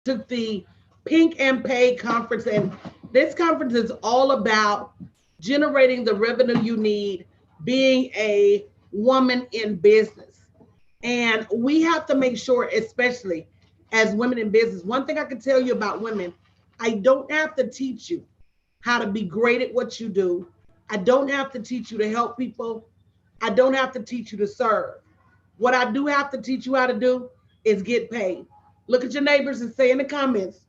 took the Pink and Pay conference, and this conference is all about generating the revenue you need being a woman in business. And we have to make sure, especially as women in business, one thing I can tell you about women, I don't have to teach you how to be great at what you do. I don't have to teach you to help people. I don't have to teach you to serve. What I do have to teach you how to do is get paid. Look at your neighbors and say in the comments,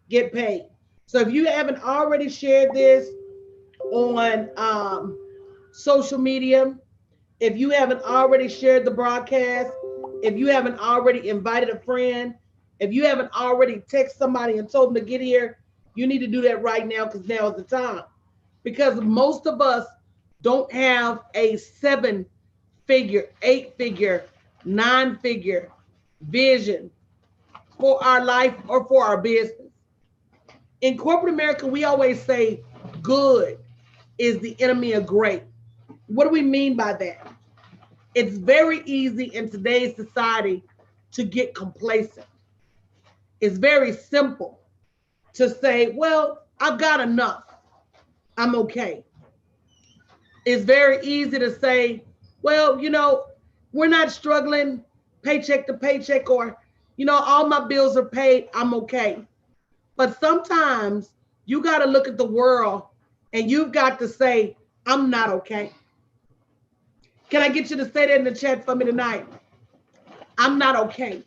get paid. So if you haven't already shared this on social media, if you haven't already shared the broadcast, if you haven't already invited a friend, if you haven't already texted somebody and told them to get here, you need to do that right now because now is the time. Because most of us don't have a 7-figure, 8-figure, 9-figure vision for our life or for our business. In corporate America, we always say good is the enemy of great. What do we mean by that? It's very easy in today's society to get complacent. It's very simple to say, well, I've got enough. I'm okay. It's very easy to say, well, we're not struggling paycheck to paycheck, or, all my bills are paid. I'm okay. But sometimes you got to look at the world and you've got to say, I'm not okay. Can I get you to say that in the chat for me tonight? I'm not okay.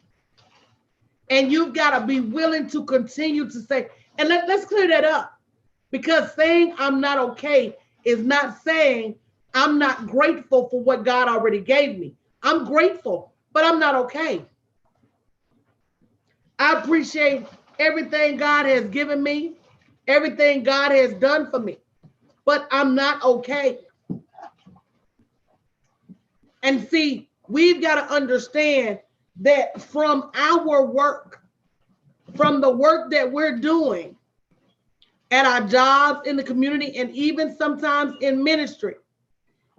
And you've got to be willing to continue to say, and let's clear that up, because saying I'm not okay is not saying I'm not grateful for what God already gave me. I'm grateful, but I'm not okay. I appreciate everything God has given me, everything God has done for me, but I'm not okay. And see, we've got to understand that from our work, from the work that we're doing at our jobs, in the community, and even sometimes in ministry,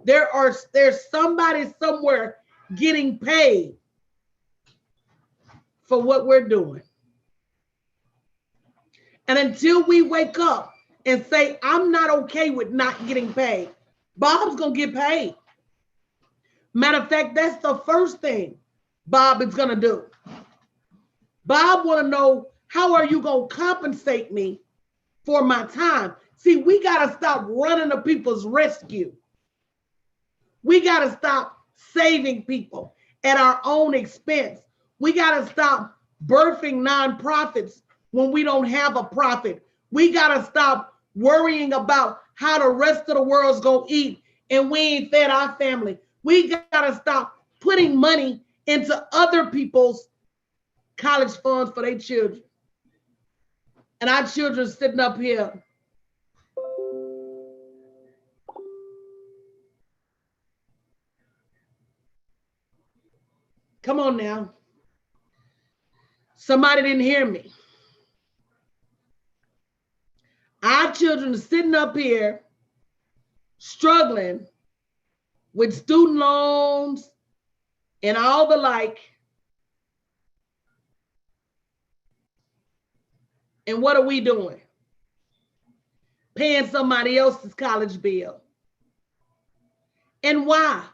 there's somebody somewhere getting paid for what we're doing. And until we wake up and say, I'm not okay with not getting paid, Bob's going to get paid. Matter of fact, that's the first thing Bob is going to do. Bob want to know, how are you going to compensate me for my time? See, we got to stop running to people's rescue. We got to stop saving people at our own expense. We got to stop birthing nonprofits when we don't have a profit. We got to stop worrying about how the rest of the world's going to eat and we ain't fed our family. We got to stop putting money into other people's college funds for their children. And our children sitting up here come on now. Somebody didn't hear me. Our children are sitting up here struggling with student loans and all the like. And what are we doing? Paying somebody else's college bill. And why?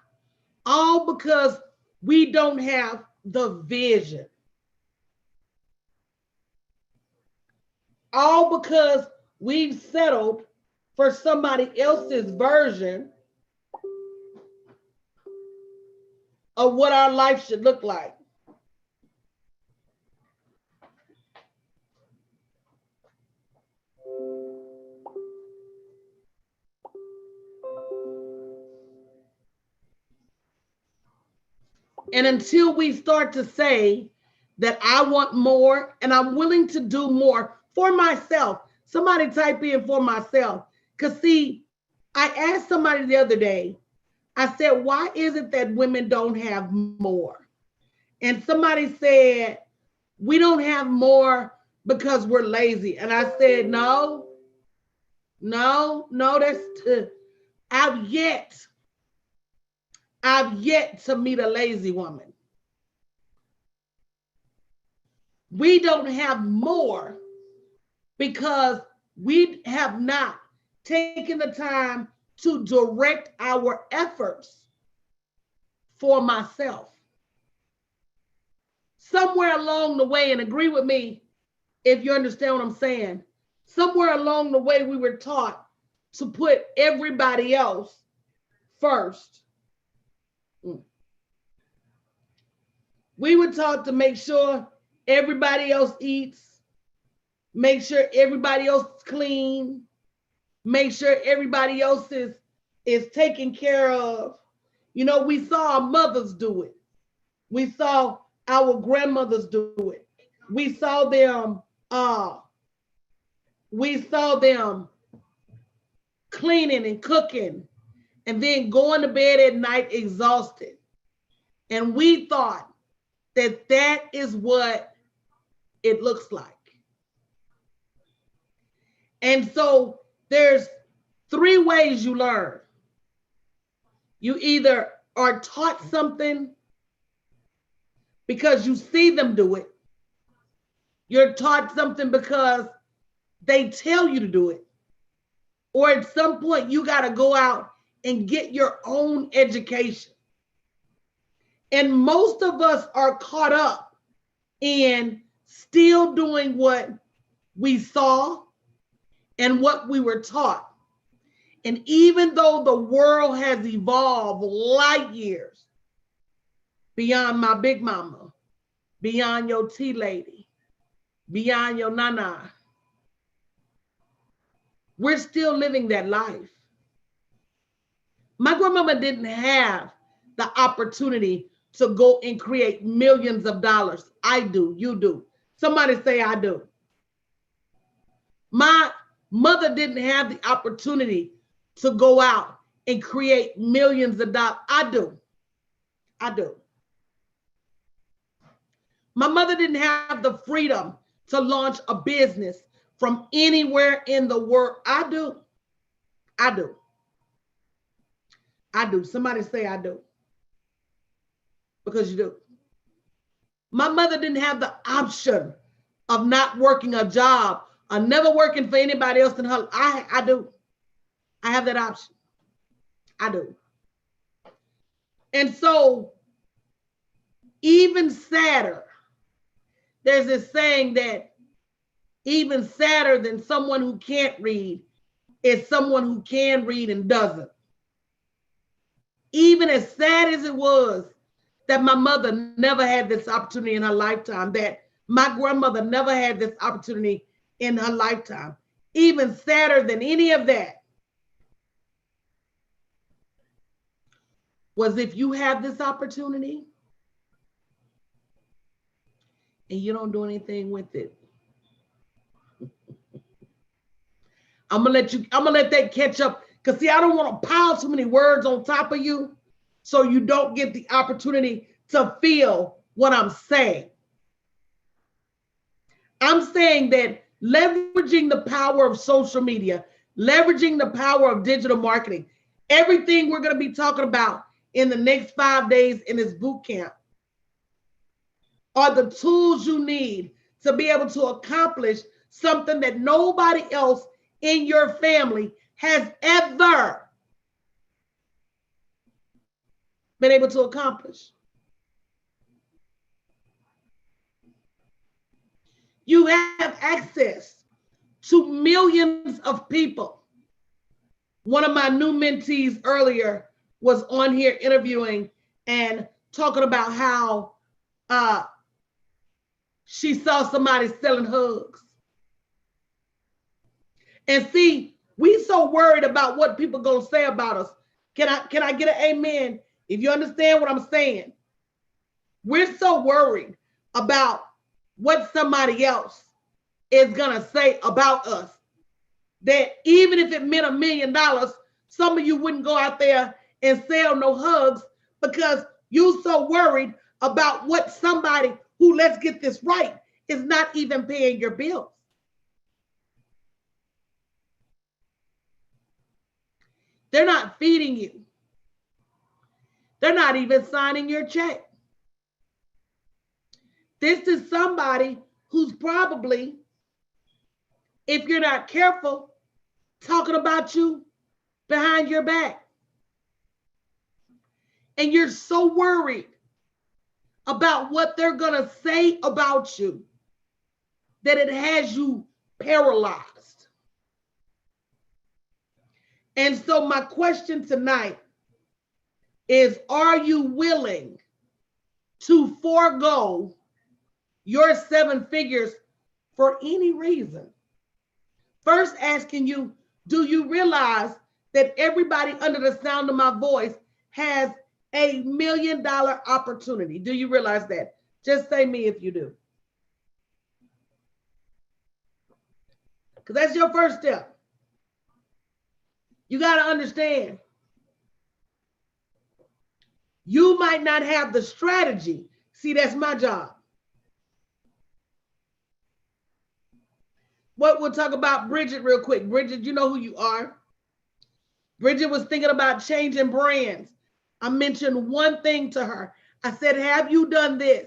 All because we don't have the vision. All because we've settled for somebody else's version of what our life should look like. And until we start to say that I want more and I'm willing to do more for myself, somebody type in for myself. Because see, I asked somebody the other day, I said, why is it that women don't have more? And somebody said, we don't have more because we're lazy. And I said, no, I've yet to meet a lazy woman. We don't have more because we have not taken the time to direct our efforts for myself. Somewhere along the way, and agree with me if you understand what I'm saying, somewhere along the way we were taught to put everybody else first. We were taught to make sure everybody else eats, make sure everybody else is clean, make sure everybody else is taken care of. You know, we saw our mothers do it. We saw our grandmothers do it. We saw them cleaning and cooking and then going to bed at night exhausted. And we thought that that is what it looks like. And so there's three ways you learn. You either are taught something because you see them do it. You're taught something because they tell you to do it. Or at some point, you got to go out and get your own education. And most of us are caught up in still doing what we saw and what we were taught. And even though the world has evolved light years beyond my big mama, beyond your tea lady, beyond your nana, we're still living that life. My grandmama didn't have the opportunity to go and create millions of dollars. I do, you do. Somebody say I do. My mother didn't have the opportunity to go out and create millions of dollars. I do. I do. My mother didn't have the freedom to launch a business from anywhere in the world. I do. I do. I do. Somebody say I do. Because you do. My mother didn't have the option of not working a job or never working for anybody else in her. I do. I have that option. I do. And so, even sadder, there's this saying that even sadder than someone who can't read is someone who can read and doesn't. Even as sad as it was that my mother never had this opportunity in her lifetime, that my grandmother never had this opportunity in her lifetime, even sadder than any of that was if you have this opportunity and you don't do anything with it. I'm gonna let that catch up. Because see, I don't want to pile too many words on top of you so you don't get the opportunity to feel what I'm saying. I'm saying that leveraging the power of social media, leveraging the power of digital marketing, everything we're going to be talking about in the next 5 days in this boot camp are the tools you need to be able to accomplish something that nobody else in your family has ever been able to accomplish. You have access to millions of people. One of my new mentees earlier was on here interviewing and talking about how she saw somebody selling hugs. And see, we so worried about what people gonna say about us. Can I get an amen? If you understand what I'm saying. We're so worried about what somebody else is gonna say about us that even if it meant $1 million, some of you wouldn't go out there and sell no hugs because you're so worried about what somebody who, let's get this right, is not even paying your bills. They're not feeding you. They're not even signing your check. This is somebody who's probably, if you're not careful, talking about you behind your back. And you're so worried about what they're going to say about you that it has you paralyzed. And so my question tonight is, are you willing to forego your 7 figures for any reason? First, asking you, do you realize that everybody under the sound of my voice has $1 million opportunity? Do you realize that? Just say me if you do. Because that's your first step. You got to understand, you might not have the strategy. See, that's my job. We'll talk about Bridget real quick. Bridget, you know who you are. Bridget was thinking about changing brands. I mentioned one thing to her. I said, have you done this?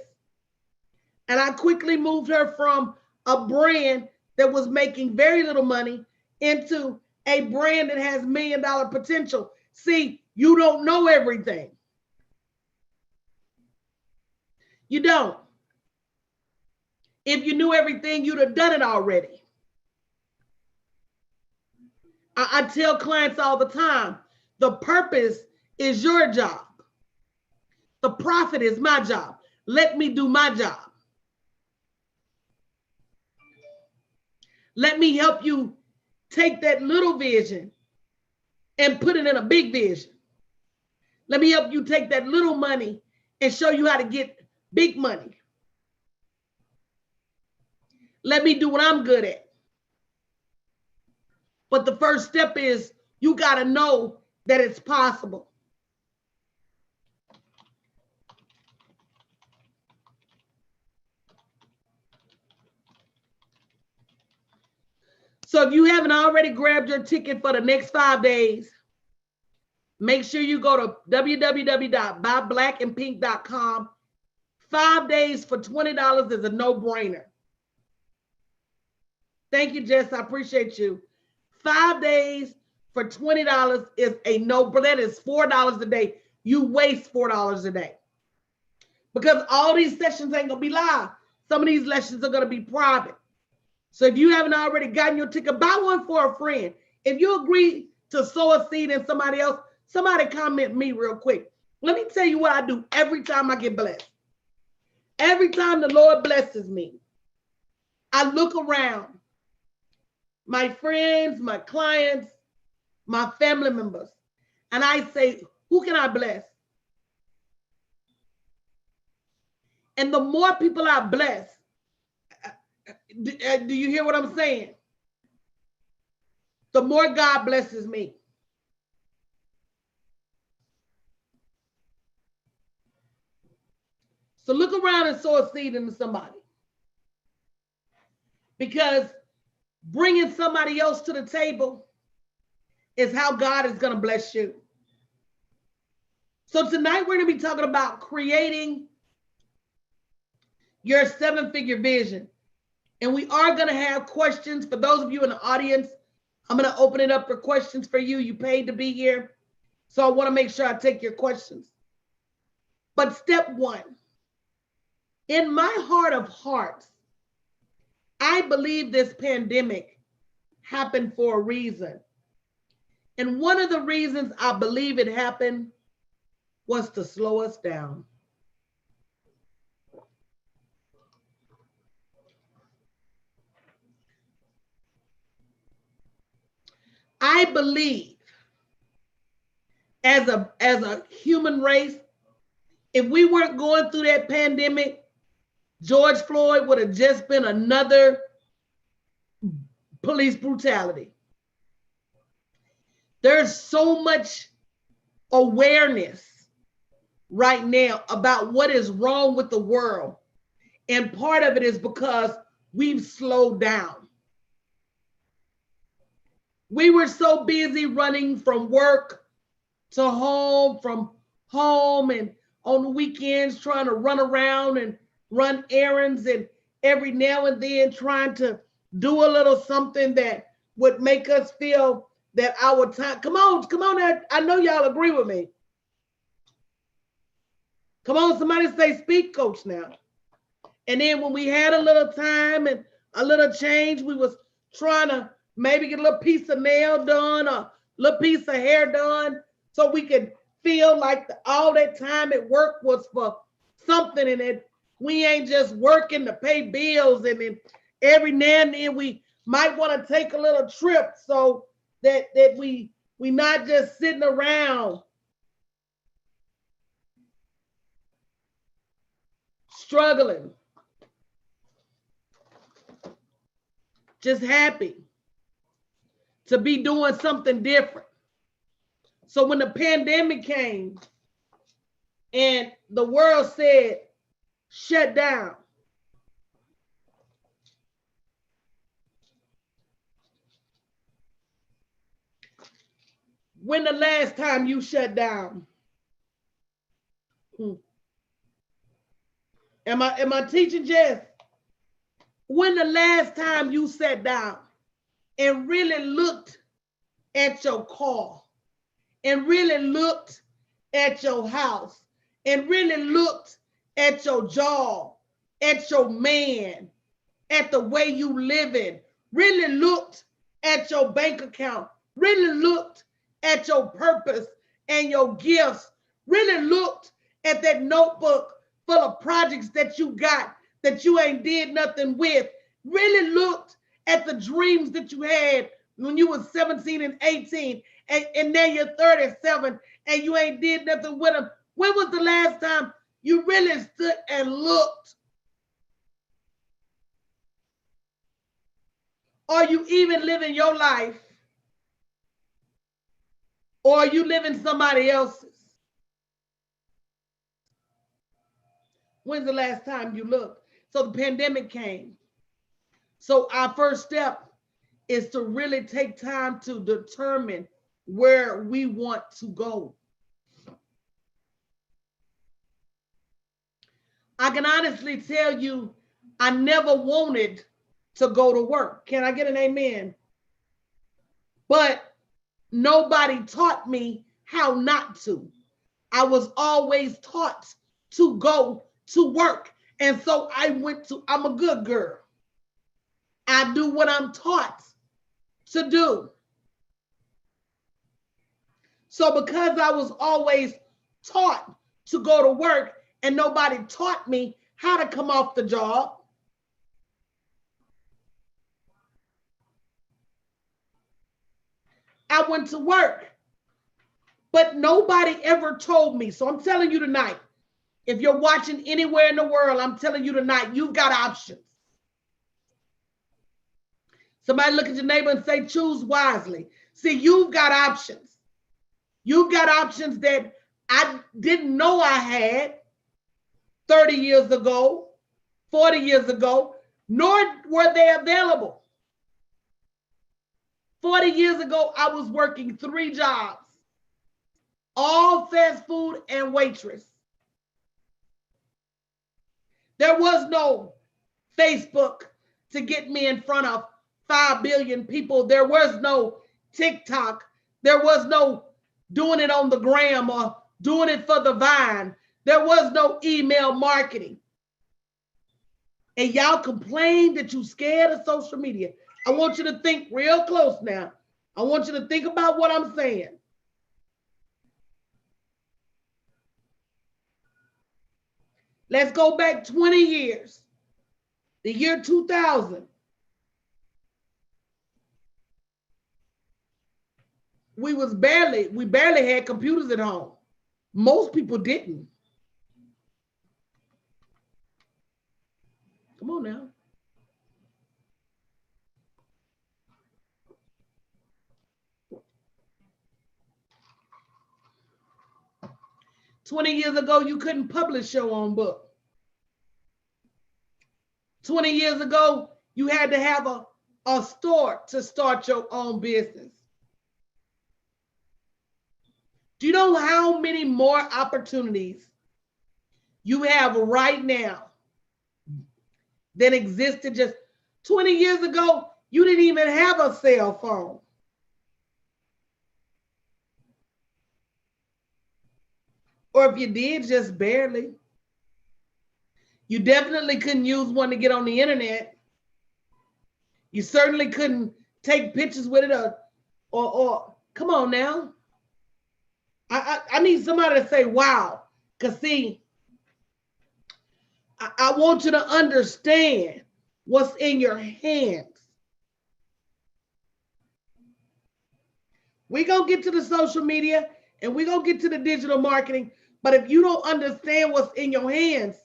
And I quickly moved her from a brand that was making very little money into a brand that has $1 million potential. See, you don't know everything. You don't. If you knew everything, you'd have done it already. I tell clients all the time, the purpose is your job. The profit is my job. Let me do my job. Let me help you take that little vision and put it in a big vision. Let me help you take that little money and show you how to get big money. Let me do what I'm good at. But the first step is you got to know that it's possible. So if you haven't already grabbed your ticket for the next 5 days, make sure you go to www.buyblackandpink.com. 5 days for $20 is a no-brainer. Thank you, Jess. I appreciate you. 5 days for $20 is a no-brainer. That is $4 a day. You waste $4 a day. Because all these sessions ain't going to be live. Some of these lessons are going to be private. So if you haven't already gotten your ticket, buy one for a friend. If you agree to sow a seed in somebody else, somebody comment me real quick. Let me tell you what I do every time I get blessed. Every time the Lord blesses me, I look around. My friends, my clients, my family members, and I say, who can I bless? And the more people I bless, do you hear what I'm saying? The more God blesses me. So look around and sow a seed into somebody. Because bringing somebody else to the table is how God is going to bless you. So tonight we're going to be talking about creating your 7-figure vision. And we are going to have questions for those of you in the audience. I'm going to open it up for questions for you. You paid to be here. So I want to make sure I take your questions. But step 1, in my heart of hearts, I believe this pandemic happened for a reason. And one of the reasons I believe it happened was to slow us down. I believe as a human race, if we weren't going through that pandemic, George Floyd would have just been another police brutality. There's so much awareness right now about what is wrong with the world. And part of it is because we've slowed down. We were so busy running from work to home, from home, and on the weekends trying to run around and run errands. And every now and then trying to do a little something that would make us feel that our time. Come on. I know y'all agree with me. Come on, somebody say speak, coach, now. And then when we had a little time and a little change, we was trying to maybe get a little piece of nail done or a little piece of hair done so we could feel like all that time at work was for something, and that we ain't just working to pay bills. And then every now and then we might want to take a little trip so that we not just sitting around struggling, just happy to be doing something different. So when the pandemic came and the world said, shut down, when the last time you shut down? Am I teaching, Jess? When the last time you sat down and really looked at your car and really looked at your house and really looked at your job, at your man, at the way you living, really looked at your bank account, really looked at your purpose and your gifts, really looked at that notebook full of projects that you got that you ain't did nothing with, really looked at the dreams that you had when you was 17 and 18, and now you're 37 and you ain't did nothing with them. When was the last time you really stood and looked? Are you even living your life? Or are you living somebody else's? When's the last time you looked? So the pandemic came. So our first step is to really take time to determine where we want to go. I can honestly tell you, I never wanted to go to work. Can I get an amen? But nobody taught me how not to. I was always taught to go to work. And so I'm a good girl. I do what I'm taught to do. So because I was always taught to go to work and nobody taught me how to come off the job, I went to work. But nobody ever told me. So I'm telling you tonight, if you're watching anywhere in the world, I'm telling you tonight, you've got options. Somebody look at your neighbor and say, choose wisely. See, you've got options. You've got options that I didn't know I had 30 years ago, 40 years ago, nor were they available. 40 years ago, I was working 3 jobs, all fast food and waitress. There was no Facebook to get me in front of 5 billion people. There was no TikTok. There was no doing it on the gram or doing it for the Vine. There was no email marketing. And y'all complain that you scared of social media. I want you to think real close now. I want you to think about what I'm saying. Let's go back 20 years. The year 2000. We barely had computers at home. Most people didn't. Come on now. $20 years ago, you couldn't publish your own book. 20 years ago, you had to have a store to start your own business. Do you know how many more opportunities you have right now that existed just 20 years ago. You didn't even have a cell phone. Or if you did, just barely. You definitely couldn't use one to get on the internet. You certainly couldn't take pictures with it or come on now. I need somebody to say, wow. Because see, I want you to understand what's in your hands. We're going to get to the social media and we're going to get to the digital marketing. But if you don't understand what's in your hands,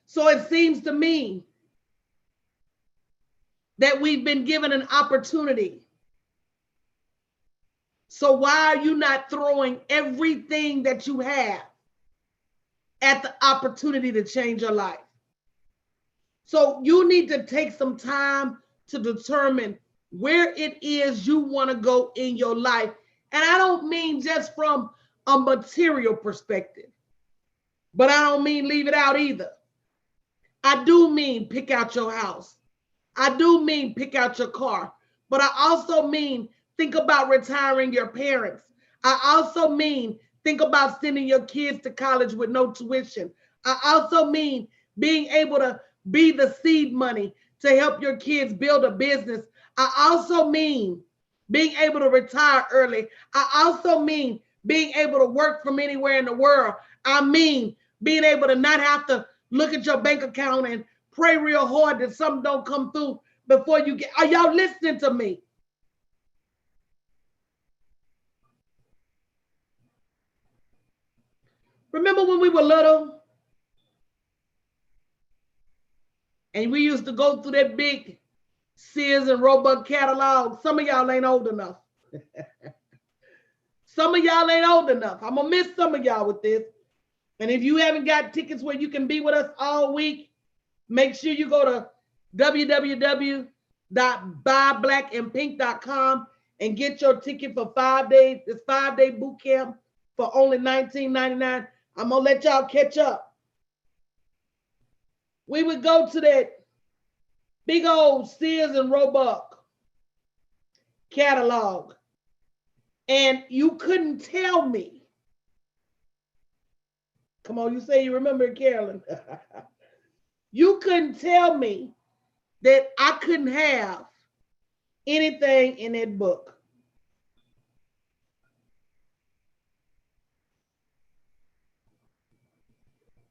so it seems to me that we've been given an opportunity. So why are you not throwing everything that you have at the opportunity to change your life? So you need to take some time to determine where it is you want to go in your life. And I don't mean just from a material perspective, but I don't mean leave it out either. I do mean pick out your house. I do mean pick out your car, but I also mean think about retiring your parents. I also mean think about sending your kids to college with no tuition. I also mean being able to be the seed money to help your kids build a business. I also mean being able to retire early. I also mean being able to work from anywhere in the world. I mean being able to not have to look at your bank account and pray real hard that something don't come through before you get. Are y'all listening to me? Remember when we were little and we used to go through that big Sears and Roebuck catalog? Some of y'all ain't old enough. Some of y'all ain't old enough. I'm going to miss some of y'all with this. And if you haven't got tickets where you can be with us all week, make sure you go to www.buyblackandpink.com and get your ticket for 5 days. This 5-day boot camp for only $19.99. I'm going to let y'all catch up. We would go to that big old Sears and Roebuck catalog, and you couldn't tell me. Come on, you say you remember it, Carolyn. You couldn't tell me that I couldn't have anything in that book.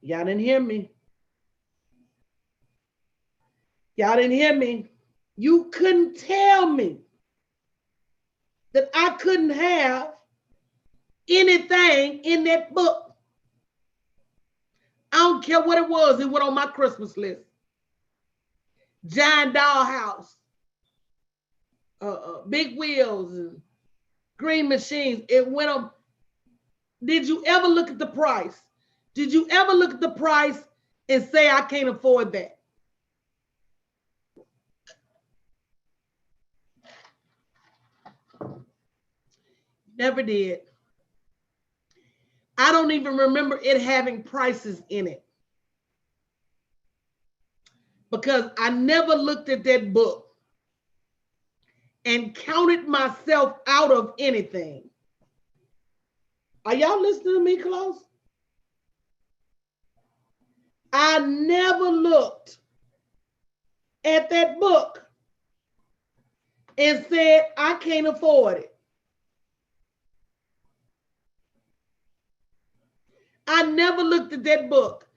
Y'all didn't hear me. Y'all didn't hear me. You couldn't tell me that I couldn't have anything in that book. I don't care what it was. It went on my Christmas list. Giant dollhouse, big wheels, and green machines. It went on. Did you ever look at the price? Did you ever look at the price and say, I can't afford that? Never did. I don't even remember it having prices in it because I never looked at that book and counted myself out of anything. Are y'all listening to me close? I never looked at that book and said, I can't afford it. I never looked at that book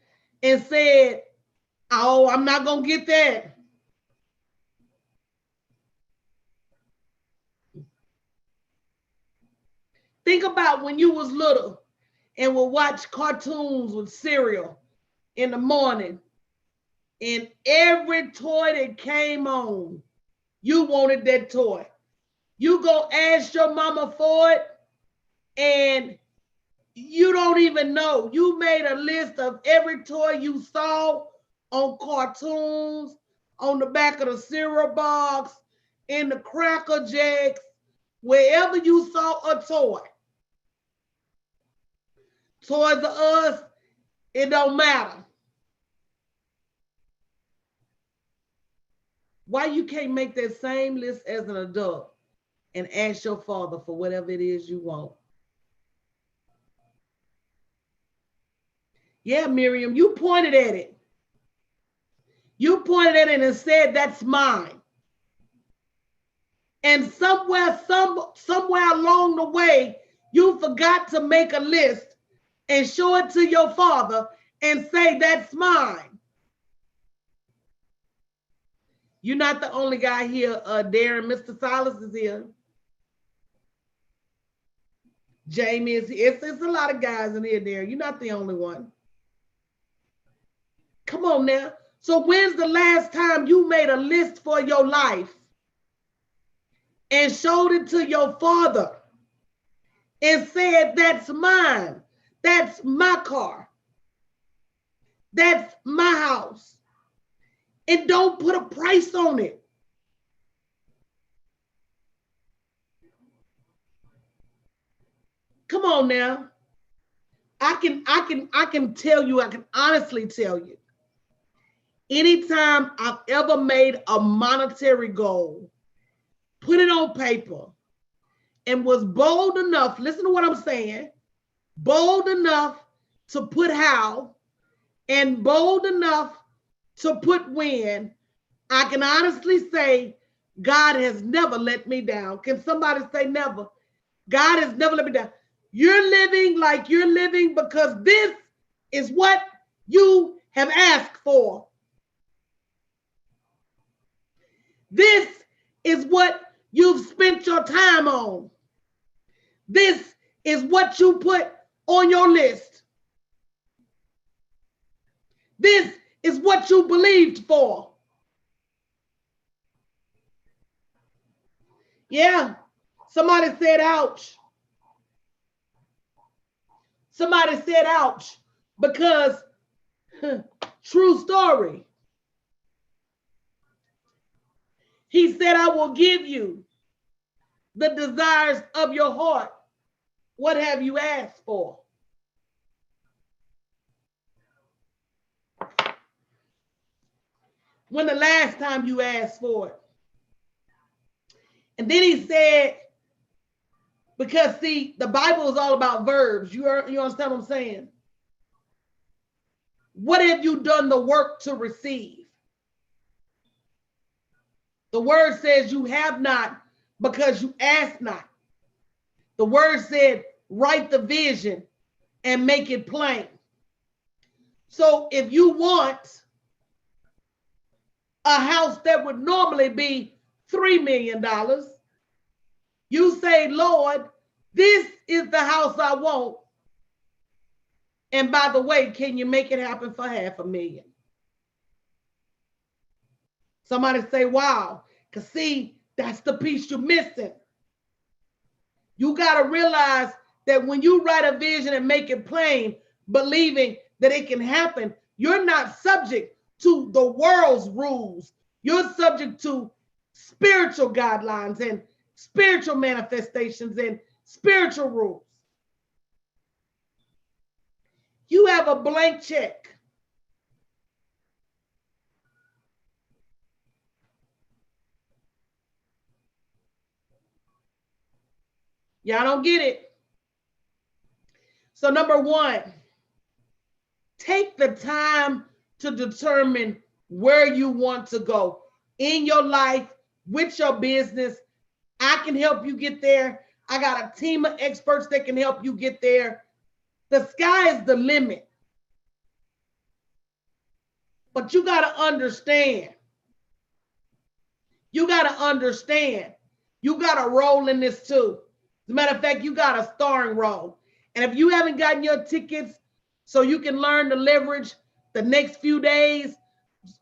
and said, oh, I'm not going to get that. Think about when you was little and would watch cartoons with cereal in the morning, and every toy that came on, you wanted that toy. You go ask your mama for it, and you don't even know. You made a list of every toy you saw on cartoons, on the back of the cereal box, in the Cracker Jacks, Wherever you saw a toy, Toys R Us, it don't matter. Why you can't make that same list as an adult and ask your father for whatever it is you want? Yeah, Miriam, you pointed at it. You pointed at it and said, that's mine. And somewhere along the way, you forgot to make a list and show it to your father and say, that's mine. You're not the only guy here, Darren. Mr. Silas is here. Jamie is here. It's a lot of guys in here, Darren. You're not the only one. Come on now. So when's the last time you made a list for your life and showed it to your father and said, that's mine. That's my car. That's my house. And don't put a price on it. Come on now. I can tell you, I can honestly tell you, anytime I've ever made a monetary goal, put it on paper, and was bold enough, listen to what I'm saying, bold enough to put how and bold enough to put when, I can honestly say God has never let me down. Can somebody say never? God has never let me down. You're living like you're living because this is what you have asked for. This is what you've spent your time on. This is what you put on your list. This is what you believed for. Yeah, somebody said ouch. Somebody said ouch because, true story. He said, I will give you the desires of your heart. What have you asked for? When the last time you asked for it? And then he said, because see, the Bible is all about verbs. You understand what I'm saying? What have you done the work to receive? The word says you have not because you ask not. The word said, write the vision and make it plain. So if you want a house that would normally be $3 million, you say, Lord, this is the house I want. And by the way, can you make it happen for $500,000? Somebody say, wow, because see, that's the piece you're missing. You got to realize that when you write a vision and make it plain, believing that it can happen, you're not subject to the world's rules. You're subject to spiritual guidelines and spiritual manifestations and spiritual rules. You have a blank check. Y'all don't get it. So number one, take the time to determine where you want to go in your life, with your business. I can help you get there. I got a team of experts that can help you get there. The sky is the limit. But you got to understand. You got to understand. You got to roll in this too. As a matter of fact, you got a starring role. And if you haven't gotten your tickets so you can learn to leverage the next few days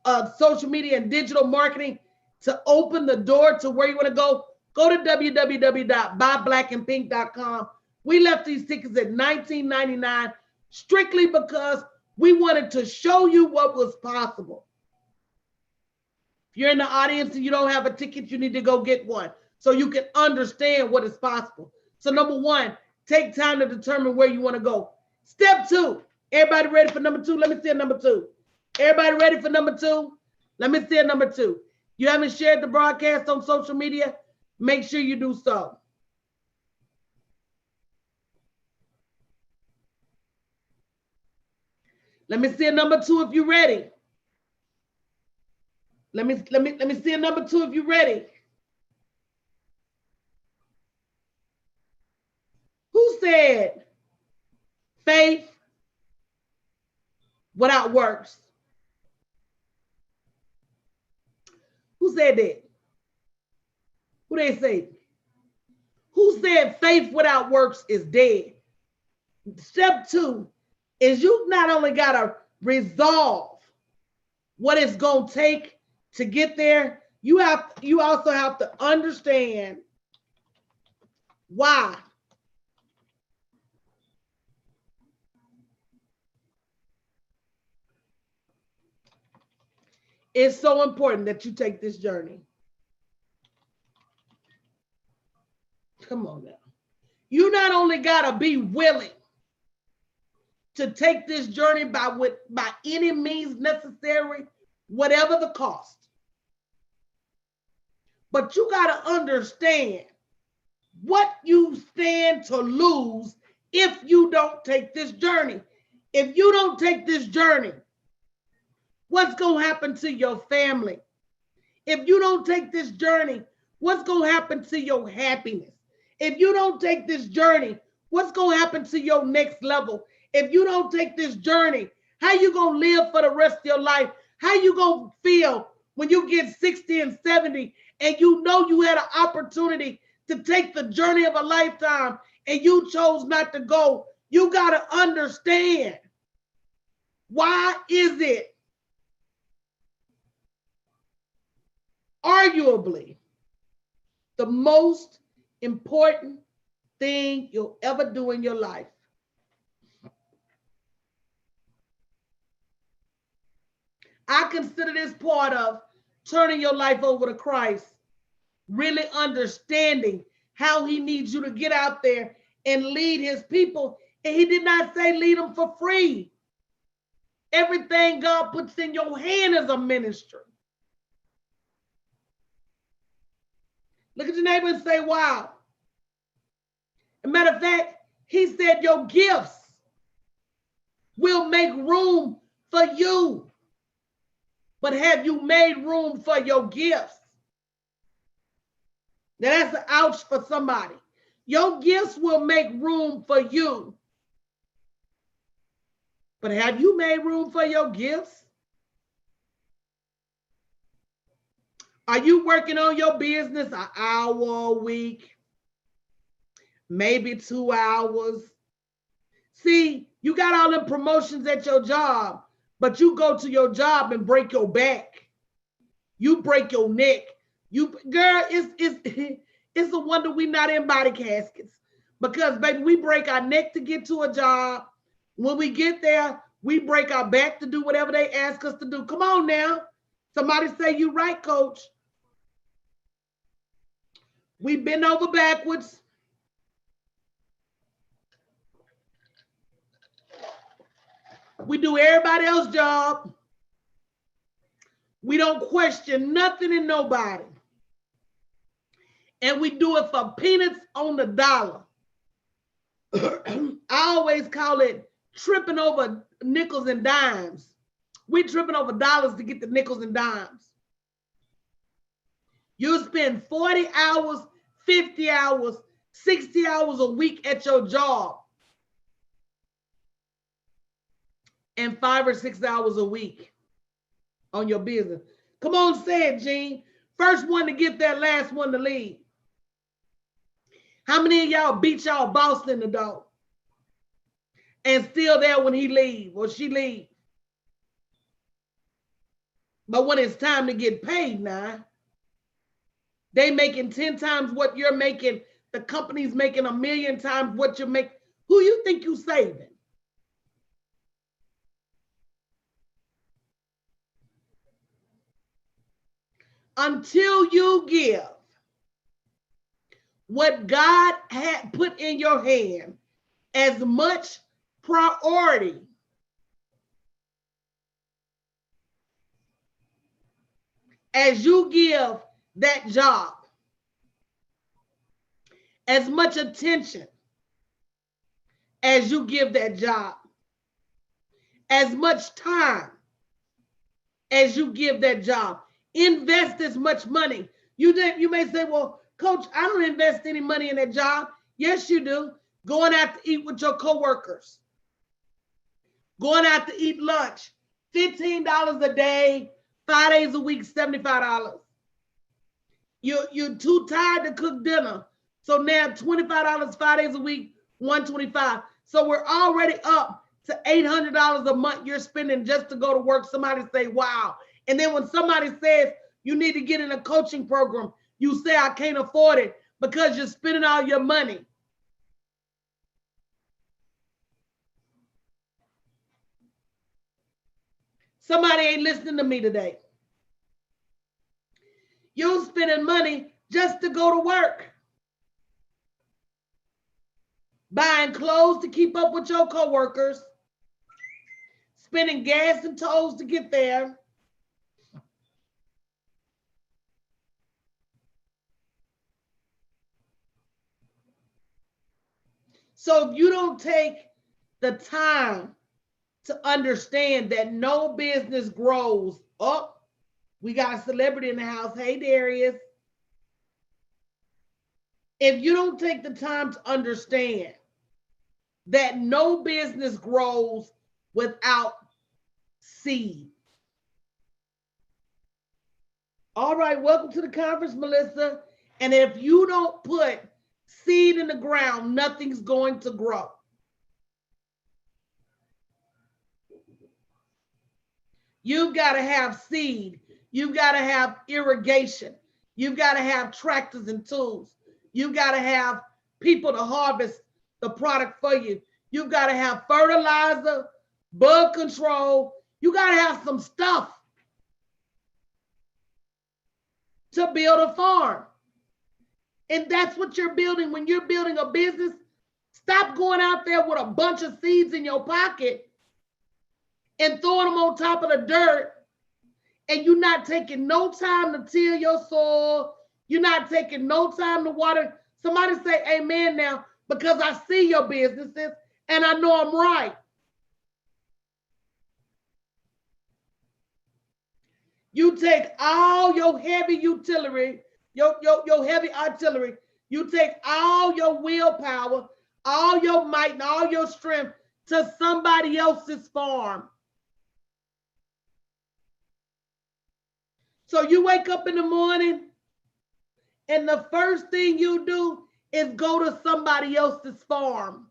of social media and digital marketing to open the door to where you want to go to www.buyblackandpink.com. We left these tickets at $19.99 strictly because we wanted to show you what was possible. If you're in the audience and you don't have a ticket, you need to go get one. so you can understand what is possible. So number one, take time to determine where you want to go. Step two, everybody ready for number two? Let me see a number two. Everybody ready for number two? Let me see a number two. You haven't shared the broadcast on social media? Make sure you do so. Let me see a number two if you're ready. Let me see a number two if you're ready. Who said faith without works? Who said that? Who they say? Who said faith without works is dead? Step two is you not only got to resolve what it's going to take to get there, you also have to understand why. It's so important that you take this journey. Come on now. You not only got to be willing to take this journey by any means necessary, whatever the cost, but you got to understand what you stand to lose if you don't take this journey. If you don't take this journey, what's going to happen to your family? If you don't take this journey, what's going to happen to your happiness? If you don't take this journey, what's going to happen to your next level? If you don't take this journey, how you going to live for the rest of your life? How you going to feel when you get 60 and 70 and you know you had an opportunity to take the journey of a lifetime and you chose not to go? You got to understand, why is it arguably the most important thing you'll ever do in your life? I consider this part of turning your life over to Christ, really understanding how he needs you to get out there and lead his people. And he did not say lead them for free. Everything God puts in your hand is a ministry. Look at your neighbor and say, wow. As a matter of fact, he said your gifts will make room for you. But have you made room for your gifts? Now that's an ouch for somebody. Your gifts will make room for you. But have you made room for your gifts? Are you working on your business an hour a week? Maybe 2 hours? See, you got all the promotions at your job, but you go to your job and break your back. You break your neck. Girl, it's a wonder we not in body caskets. Because, baby, we break our neck to get to a job. When we get there, we break our back to do whatever they ask us to do. Come on now. Somebody say you right, coach. We bend over backwards. We do everybody else's job. We don't question nothing and nobody. And we do it for peanuts on the dollar. I always call it tripping over nickels and dimes. We tripping over dollars to get the nickels and dimes. You spend 40 hours, 50 hours, 60 hours a week at your job. And 5 or 6 hours a week on your business. Come on, say it, Gene. First one to get there, last one to leave. How many of y'all beat y'all boss in the door and still there when he leave or she leave? But when it's time to get paid now, they making 10 times what you're making. The company's making 1,000,000 times what you make. Who you think you saving? Until you give what God had put in your hand as much priority as you give that job, as much attention as you give that job, as much time as you give that job. Invest as much money. You may say, well, coach, I don't invest any money in that job. Yes, you do. Going out to eat with your coworkers, going out to eat lunch, $15 a day, 5 days a week, $75. You're too tired to cook dinner. So now $25, 5 days a week, $125. So we're already up to $800 a month you're spending just to go to work. Somebody say, wow. And then when somebody says you need to get in a coaching program, you say, I can't afford it because you're spending all your money. Somebody ain't listening to me today. You're spending money just to go to work. Buying clothes to keep up with your coworkers. Spending gas and tolls to get there. So if you don't take the time to understand that no business grows. Oh, we got a celebrity in the house. Hey, Darius. If you don't take the time to understand that no business grows without seed. All right, welcome to the conference, Melissa. And if you don't put seed in the ground, nothing's going to grow. You've got to have seed. You've got to have irrigation. You've got to have tractors and tools. You've got to have people to harvest the product for you. You've got to have fertilizer, bug control. You got to have some stuff to build a farm. And that's what you're building when you're building a business. Stop going out there with a bunch of seeds in your pocket and throwing them on top of the dirt, and you're not taking no time to till your soil. You're not taking no time to water. Somebody say amen now, because I see your businesses and I know I'm right. You take all your heavy artillery, your heavy artillery, you take all your willpower, all your might, and all your strength to somebody else's farm. So you wake up in the morning and the first thing you do is go to somebody else's farm.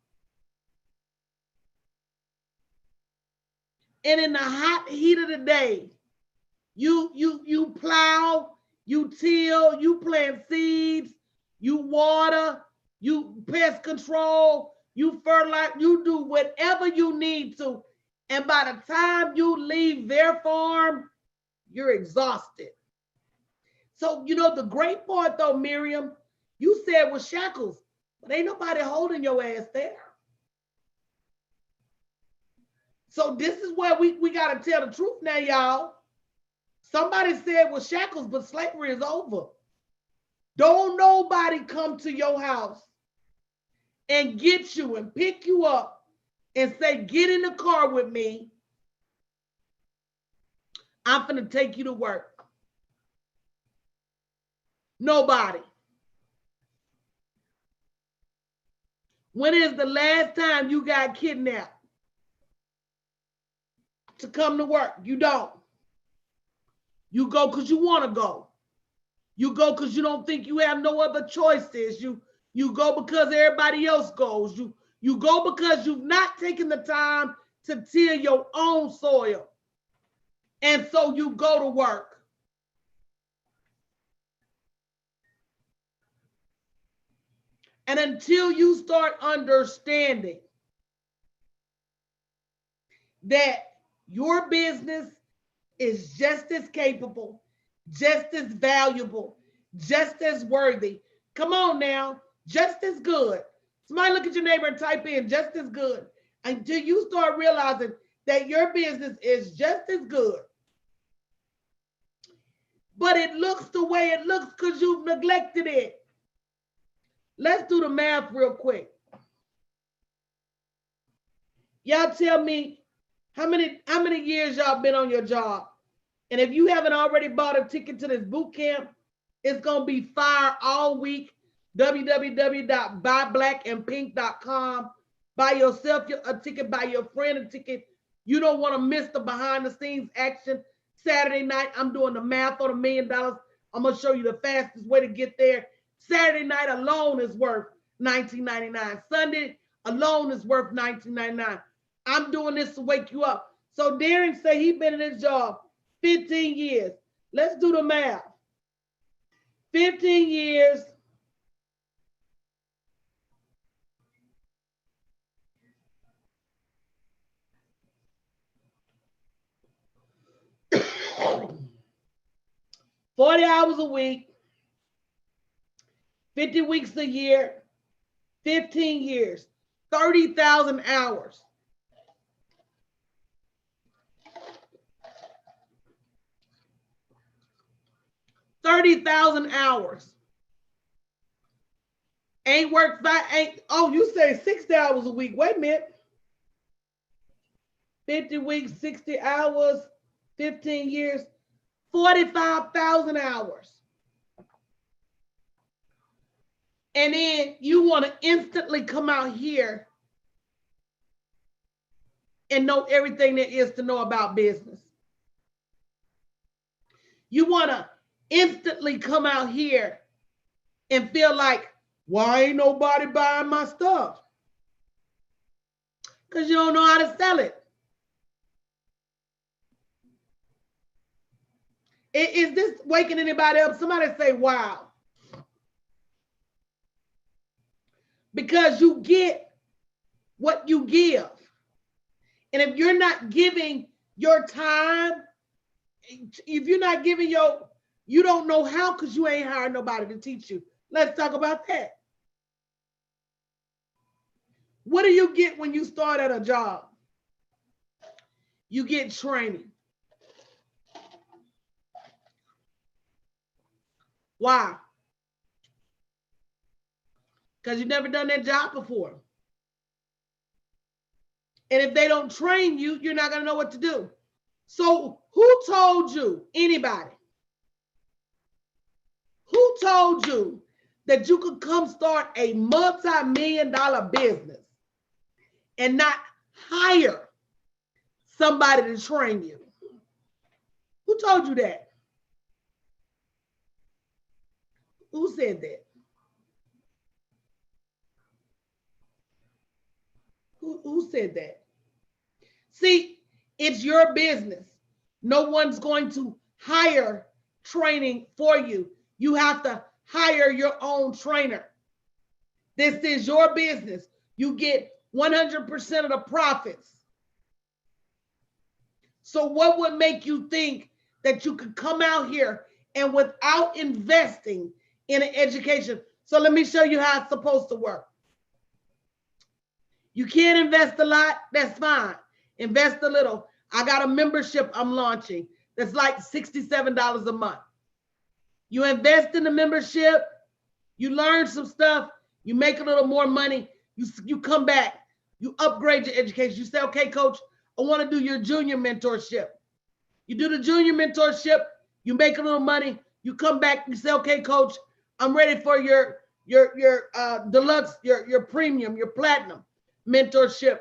And in the hot heat of the day, you plow, you till, you plant seeds, you water, you pest control, you fertilize, you do whatever you need to. And by the time you leave their farm, you're exhausted. So, you know, the great part though, Miriam, you said was shackles, but ain't nobody holding your ass there. So this is where we got to tell the truth now, y'all. Somebody said with shackles, but slavery is over. Don't nobody come to your house and get you and pick you up and say, get in the car with me. I'm finna take you to work. Nobody. When is the last time you got kidnapped to come to work? You don't. You go because you want to go. You go because you don't think you have no other choices. You go because everybody else goes. You go because you've not taken the time to till your own soil. And so you go to work. And until you start understanding that your business is just as capable, just as valuable, just as worthy. Come on now. just as good. Somebody look at your neighbor and type in just as good until you start realizing that your business is just as good. But it looks the way it looks because you've neglected it. Let's do the math real quick. Y'all tell me how many years y'all been on your job. And if you haven't already bought a ticket to this boot camp, it's going to be fire all week. www.buyblackandpink.com. Buy yourself a ticket, buy your friend a ticket. You don't want to miss the behind the scenes action. Saturday night, I'm doing the math on $1 million. I'm going to show you the fastest way to get there. Saturday night alone is worth $19.99. Sunday alone is worth $19.99. I'm doing this to wake you up. So Darren say he been in his job 15 years. Let's do the math. 15 years. $40 hours a week, 50 weeks a year, 15 years, 30,000 hours. $30,000 hours. Ain't worked oh, you say 60 hours a week. Wait a minute. 50 weeks, 60 hours, 15 years, 45,000 hours. And then you want to instantly come out here and know everything there is to know about business. You want to instantly come out here and feel like, why ain't nobody buying my stuff? Because you don't know how to sell it. Is this waking anybody up? Somebody say, wow. Because you get what you give. And if you're not giving your time, if you're not giving you don't know how because you ain't hired nobody to teach you. Let's talk about that. What do you get when you start at a job? You get training. Why? Because you've never done that job before. And if they don't train you, you're not going to know what to do. So who told you? Anybody? Who told you that you could come start a multi-million-dollar business and not hire somebody to train you? Who told you that? Who said that? Who said that? See, it's your business. No one's going to hire training for you. You have to hire your own trainer. This is your business. You get 100% of the profits. So what would make you think that you could come out here and without investing in an education? So let me show you how it's supposed to work. You can't invest a lot, that's fine. Invest a little. I got a membership I'm launching that's like $67 a month. You invest in the membership, you learn some stuff, you make a little more money, you come back, you upgrade your education. You say, okay, coach, I want to do your junior mentorship. You do the junior mentorship, you make a little money, you come back, you say, okay, coach, I'm ready for your deluxe, your premium, your platinum mentorship.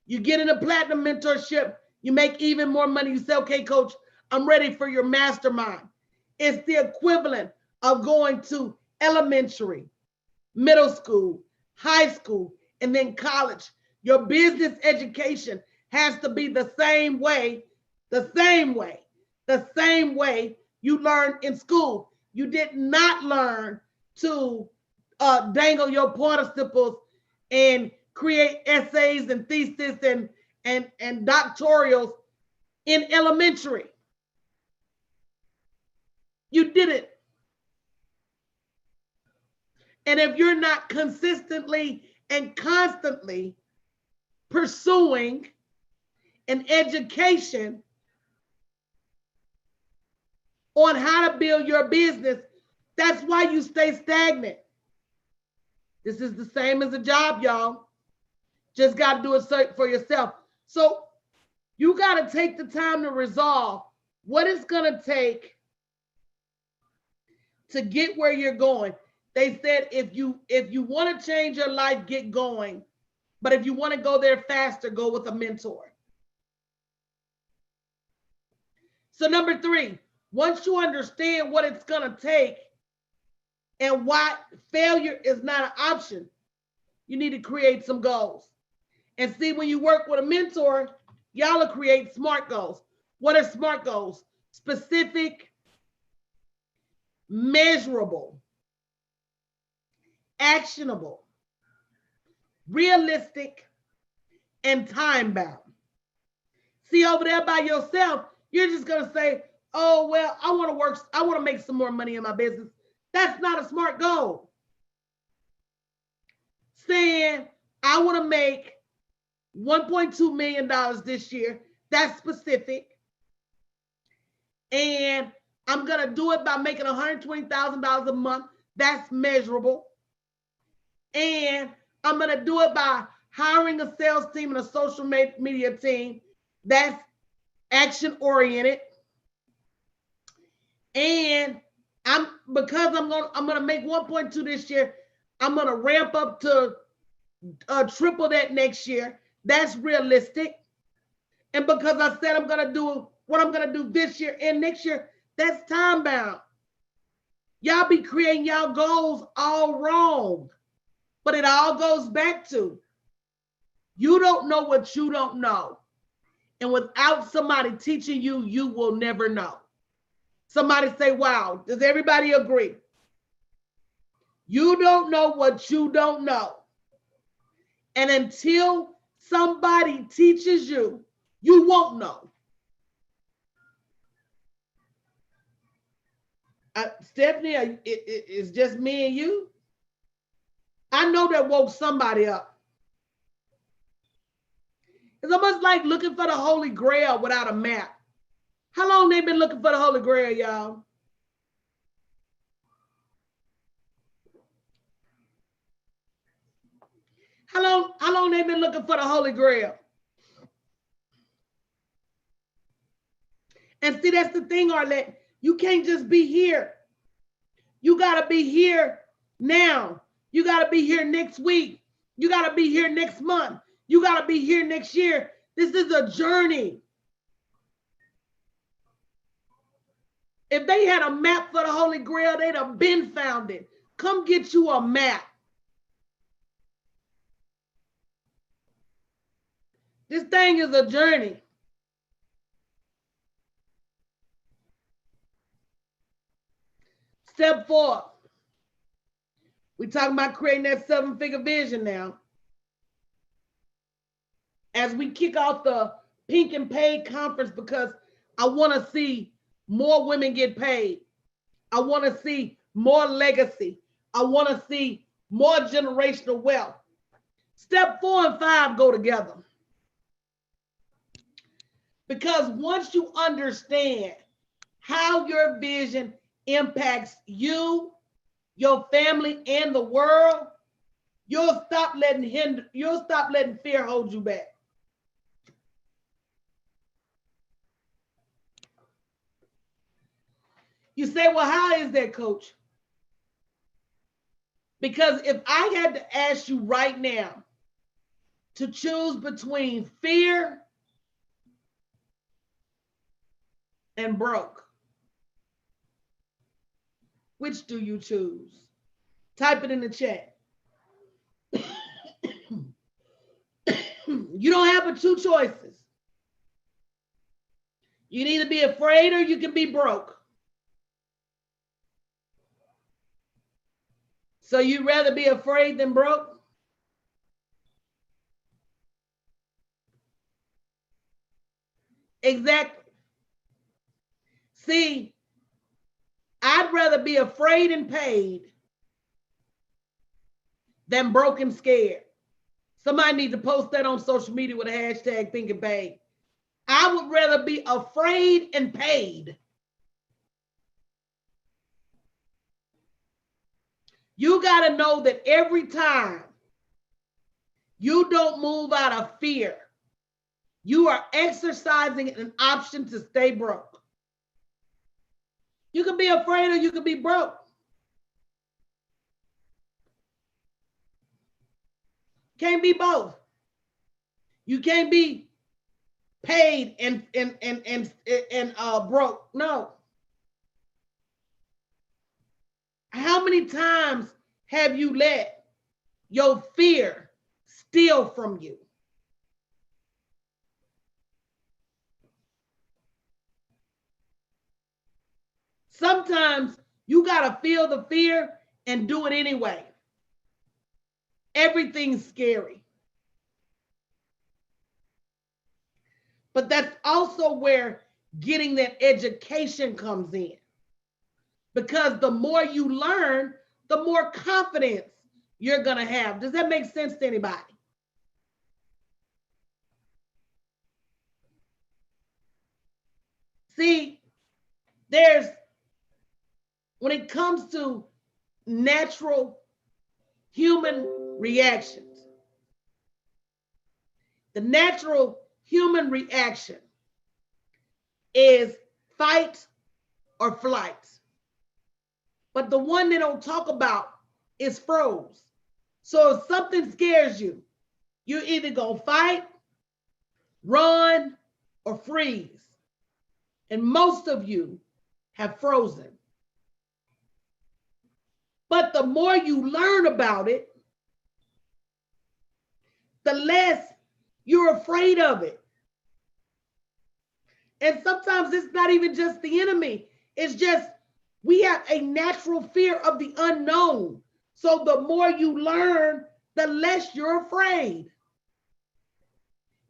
You get in a platinum mentorship, you make even more money. You say, okay, coach, I'm ready for your mastermind. It's the equivalent of going to elementary, middle school, high school, and then college. Your business education has to be the same way you learned in school. You did not learn to dangle your participles and create essays and theses and doctorals in elementary. You didn't. And if you're not consistently and constantly pursuing an education on how to build your business, that's why you stay stagnant. This is the same as a job, y'all. Just got to do it for yourself. So you got to take the time to resolve what it's going to take to get where you're going. They said if you want to change your life, get going. But if you want to go there faster, go with a mentor. So number 3, once you understand what it's going to take and why failure is not an option, you need to create some goals. And see, when you work with a mentor, y'all will create SMART goals. What are SMART goals? Specific, measurable, actionable, realistic, and time bound. See, over there by yourself, you're just going to say, oh, well, I want to make some more money in my business. That's not a SMART goal. Saying, I want to make $1.2 million this year, that's specific. And I'm going to do it by making $120,000 a month, that's measurable. And I'm going to do it by hiring a sales team and a social media team, that's action oriented. And because I'm going to make 1.2 this year, I'm going to ramp up to triple that next year. That's realistic. And because I said I'm going to do what I'm going to do this year and next year, that's time bound. Y'all be creating y'all goals all wrong. But it all goes back to you don't know what you don't know. And without somebody teaching you, you will never know. Somebody say, wow. Does everybody agree? You don't know what you don't know. And until somebody teaches you, you won't know. Stephanie, it's just me and you. I know that woke somebody up. It's almost like looking for the Holy Grail without a map. How long they been looking for the Holy Grail, y'all? How long they been looking for the Holy Grail? And see, that's the thing, Arlette. You can't just be here. You got to be here now. You got to be here next week. You got to be here next month. You got to be here next year. This is a journey. If they had a map for the Holy Grail, they'd have been found it. Come get you a map. This thing is a journey. Step 4. We're talking about creating that 7-figure vision now. As we kick off the Pink and Paid conference, because I want to see more women get paid. I want to see more legacy. I want to see more generational wealth. Step 4 and 5 go together. Because once you understand how your vision impacts you, your family, and the world, you'll stop letting fear hold you back. You say, well, how is that, Coach? Because if I had to ask you right now to choose between fear and broke, which do you choose? Type it in the chat. You don't have but 2 choices. You can either be afraid or you can be broke. So you'd rather be afraid than broke? Exactly. See, I'd rather be afraid and paid than broke and scared. Somebody need to post that on social media with a hashtag think and pay. I would rather be afraid and paid. You got to know that every time you don't move out of fear, you are exercising an option to stay broke. You can be afraid or you can be broke. Can't be both. You can't be paid and broke. No. How many times have you let your fear steal from you? Sometimes you got to feel the fear and do it anyway. Everything's scary. But that's also where getting that education comes in. Because the more you learn, the more confidence you're going to have. Does that make sense to anybody? See, when it comes to natural human reactions, the natural human reaction is fight or flight. But the one they don't talk about is froze. So if something scares you, you're either going to fight, run, or freeze. And most of you have frozen. But the more you learn about it, the less you're afraid of it. And sometimes it's not even just the enemy. It's just we have a natural fear of the unknown. So the more you learn, the less you're afraid.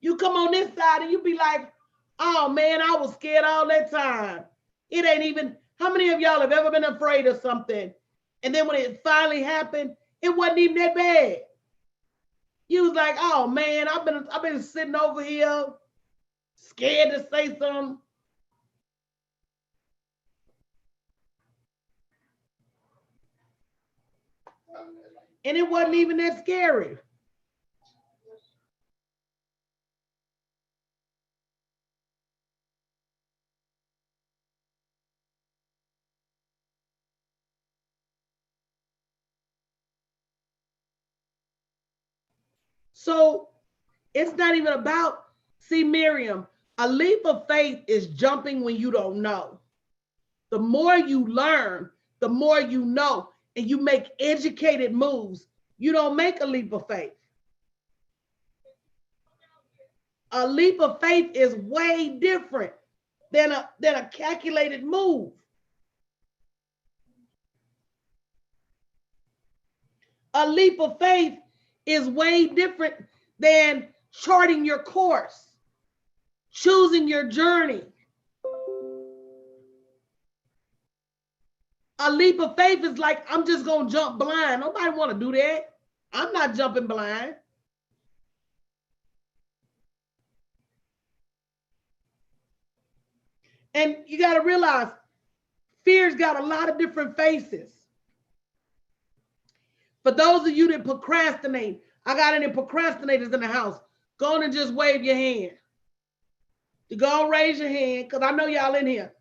You come on this side and you be like, oh man, I was scared all that time. It ain't even, how many of y'all have ever been afraid of something? And then when it finally happened, it wasn't even that bad. You was like, oh man, I've been sitting over here scared to say something. And it wasn't even that scary. So it's not even about, see, Miriam, a leap of faith is jumping when you don't know. The more you learn, the more you know, and you make educated moves. You don't make a leap of faith. A leap of faith is way different than a calculated move. A leap of faith is way different than charting your course, choosing your journey. A leap of faith is like, I'm just going to jump blind. Nobody want to do that. I'm not jumping blind. And you got to realize fear's got a lot of different faces. For those of you that procrastinate, I got any procrastinators in the house. Go on and just wave your hand. You go and raise your hand, because I know y'all in here.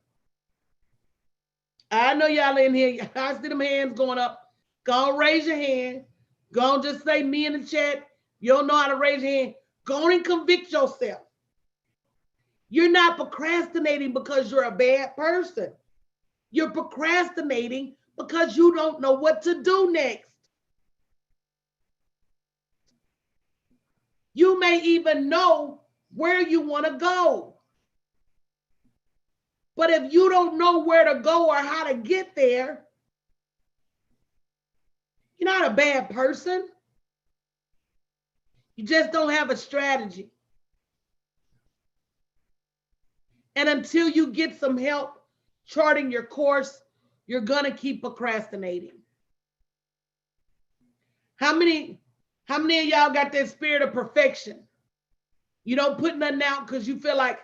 I know y'all in here. I see them hands going up. Go and raise your hand. Go and just say me in the chat. You don't know how to raise your hand. Go and convict yourself. You're not procrastinating because you're a bad person. You're procrastinating because you don't know what to do next. You may even know where you want to go. But if you don't know where to go or how to get there, you're not a bad person. You just don't have a strategy. And until you get some help charting your course, you're going to keep procrastinating. How many of y'all got that spirit of perfection? You don't put nothing out because you feel like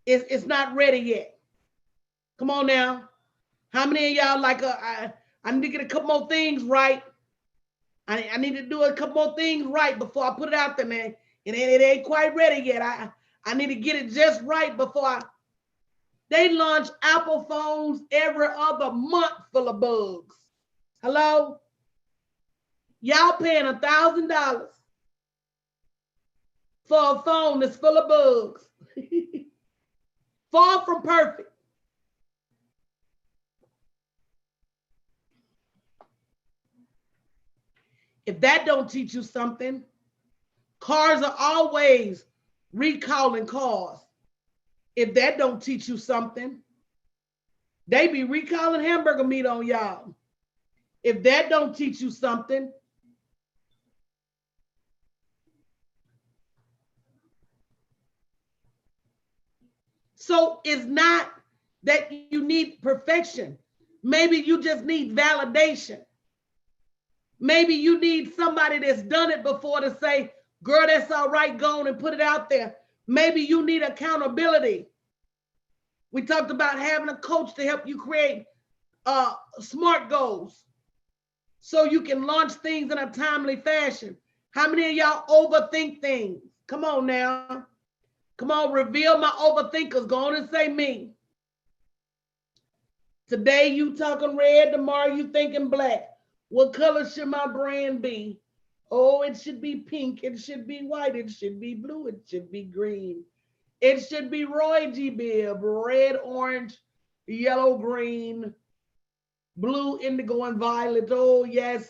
it's not ready yet. Come on now. How many of y'all like I need to get a couple more things right. I need to do a couple more things right before I put it out there, man. And it ain't quite ready yet. I need to get it just right before they launch Apple phones every other month full of bugs. Hello? Y'all paying $1,000 for a phone that's full of bugs. Far from perfect. If that don't teach you something, cars are always recalling cars. If that don't teach you something, they be recalling hamburger meat on y'all. If that don't teach you something, so it's not that you need perfection. Maybe you just need validation. Maybe you need somebody that's done it before to say, girl, that's all right, go on and put it out there. Maybe you need accountability. We talked about having a coach to help you create SMART goals so you can launch things in a timely fashion. How many of y'all overthink things? Come on now. Come on, reveal my overthinkers. Go on and say me. Today you talking red, tomorrow you thinking black. What color should my brand be? Oh, it should be pink. It should be white. It should be blue. It should be green. It should be Roy G. Bibb, red, orange, yellow, green, blue, indigo, and violet. Oh, yes.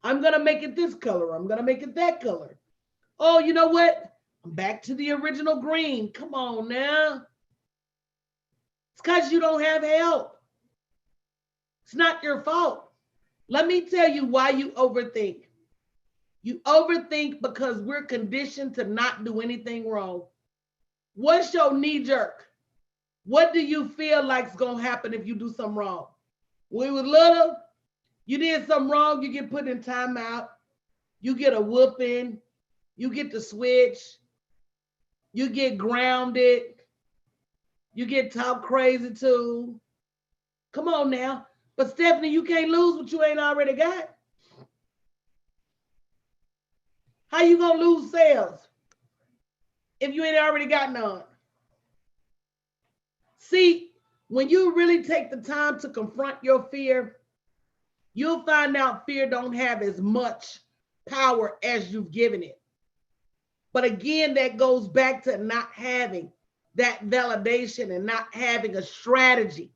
I'm going to make it this color. I'm going to make it that color. Oh, you know what? I'm back to the original green. Come on now. It's because you don't have help. It's not your fault. Let me tell you why you overthink. You overthink because we're conditioned to not do anything wrong. What's your knee jerk? What do you feel like is going to happen if you do something wrong? When we were little, you did something wrong, you get put in timeout, you get a whooping, you get the switch, you get grounded, you get talk crazy too. Come on now. But Stephanie, you can't lose what you ain't already got. How you gonna lose sales if you ain't already got none? See, when you really take the time to confront your fear, you'll find out fear don't have as much power as you've given it. But again, that goes back to not having that validation and not having a strategy,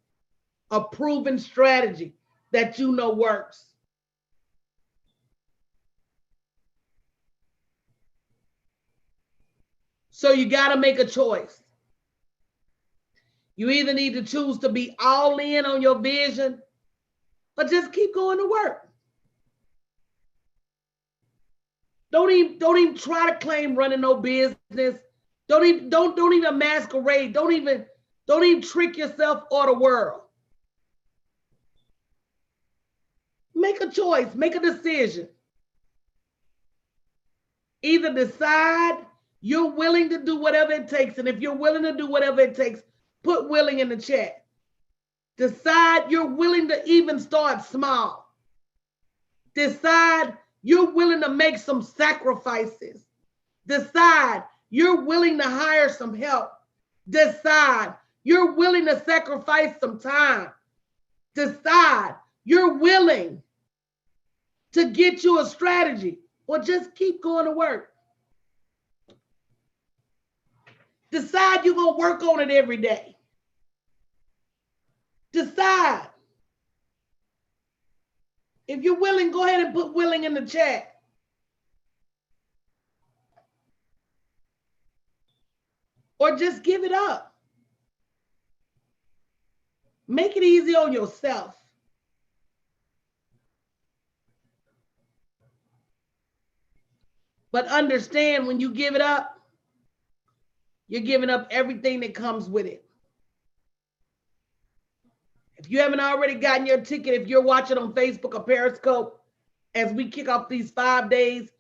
a proven strategy that you know works. So you got to make a choice. You either need to choose to be all in on your vision or just keep going to work. Don't even try to claim running no business. Don't even masquerade. Don't even trick yourself or the world. Make a choice, make a decision. Either decide you're willing to do whatever it takes, and if you're willing to do whatever it takes, put willing in the chat. Decide you're willing to even start small. Decide you're willing to make some sacrifices. Decide you're willing to hire some help. Decide you're willing to sacrifice some time. Decide you're willing to get you a strategy or just keep going to work. Decide you're going to work on it every day. Decide. If you're willing, go ahead and put willing in the chat. Or just give it up. Make it easy on yourself. But understand when you give it up, you're giving up everything that comes with it. If you haven't already gotten your ticket, if you're watching on Facebook or Periscope, as we kick off these 5 days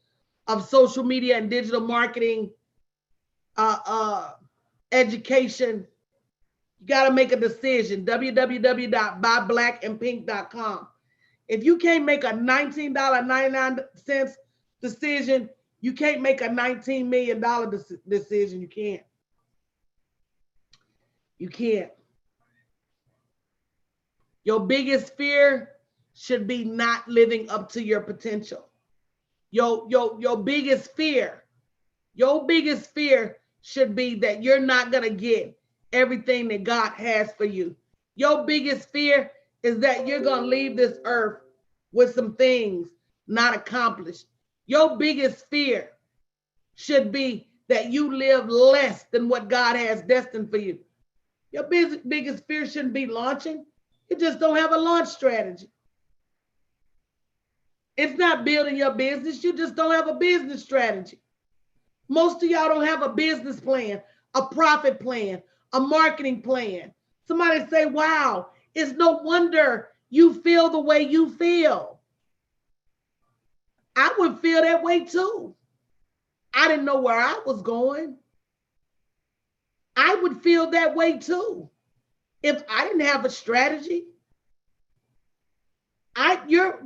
of social media and digital marketing education. You got to make a decision. www.buyblackandpink.com. If you can't make a $19.99 decision, you can't make a $19 million decision. You can't. You can't. Your biggest fear should be not living up to your potential. Your biggest fear should be that you're not going to get everything that God has for you. Your biggest fear is that you're going to leave this earth with some things not accomplished. Your biggest fear should be that you live less than what God has destined for you. Your biggest fear shouldn't be launching. You just don't have a launch strategy. It's not building your business. You just don't have a business strategy. Most of y'all don't have a business plan, a profit plan, a marketing plan. Somebody say, wow, it's no wonder you feel the way you feel. I would feel that way too. I didn't know where I was going. I would feel that way too if I didn't have a strategy.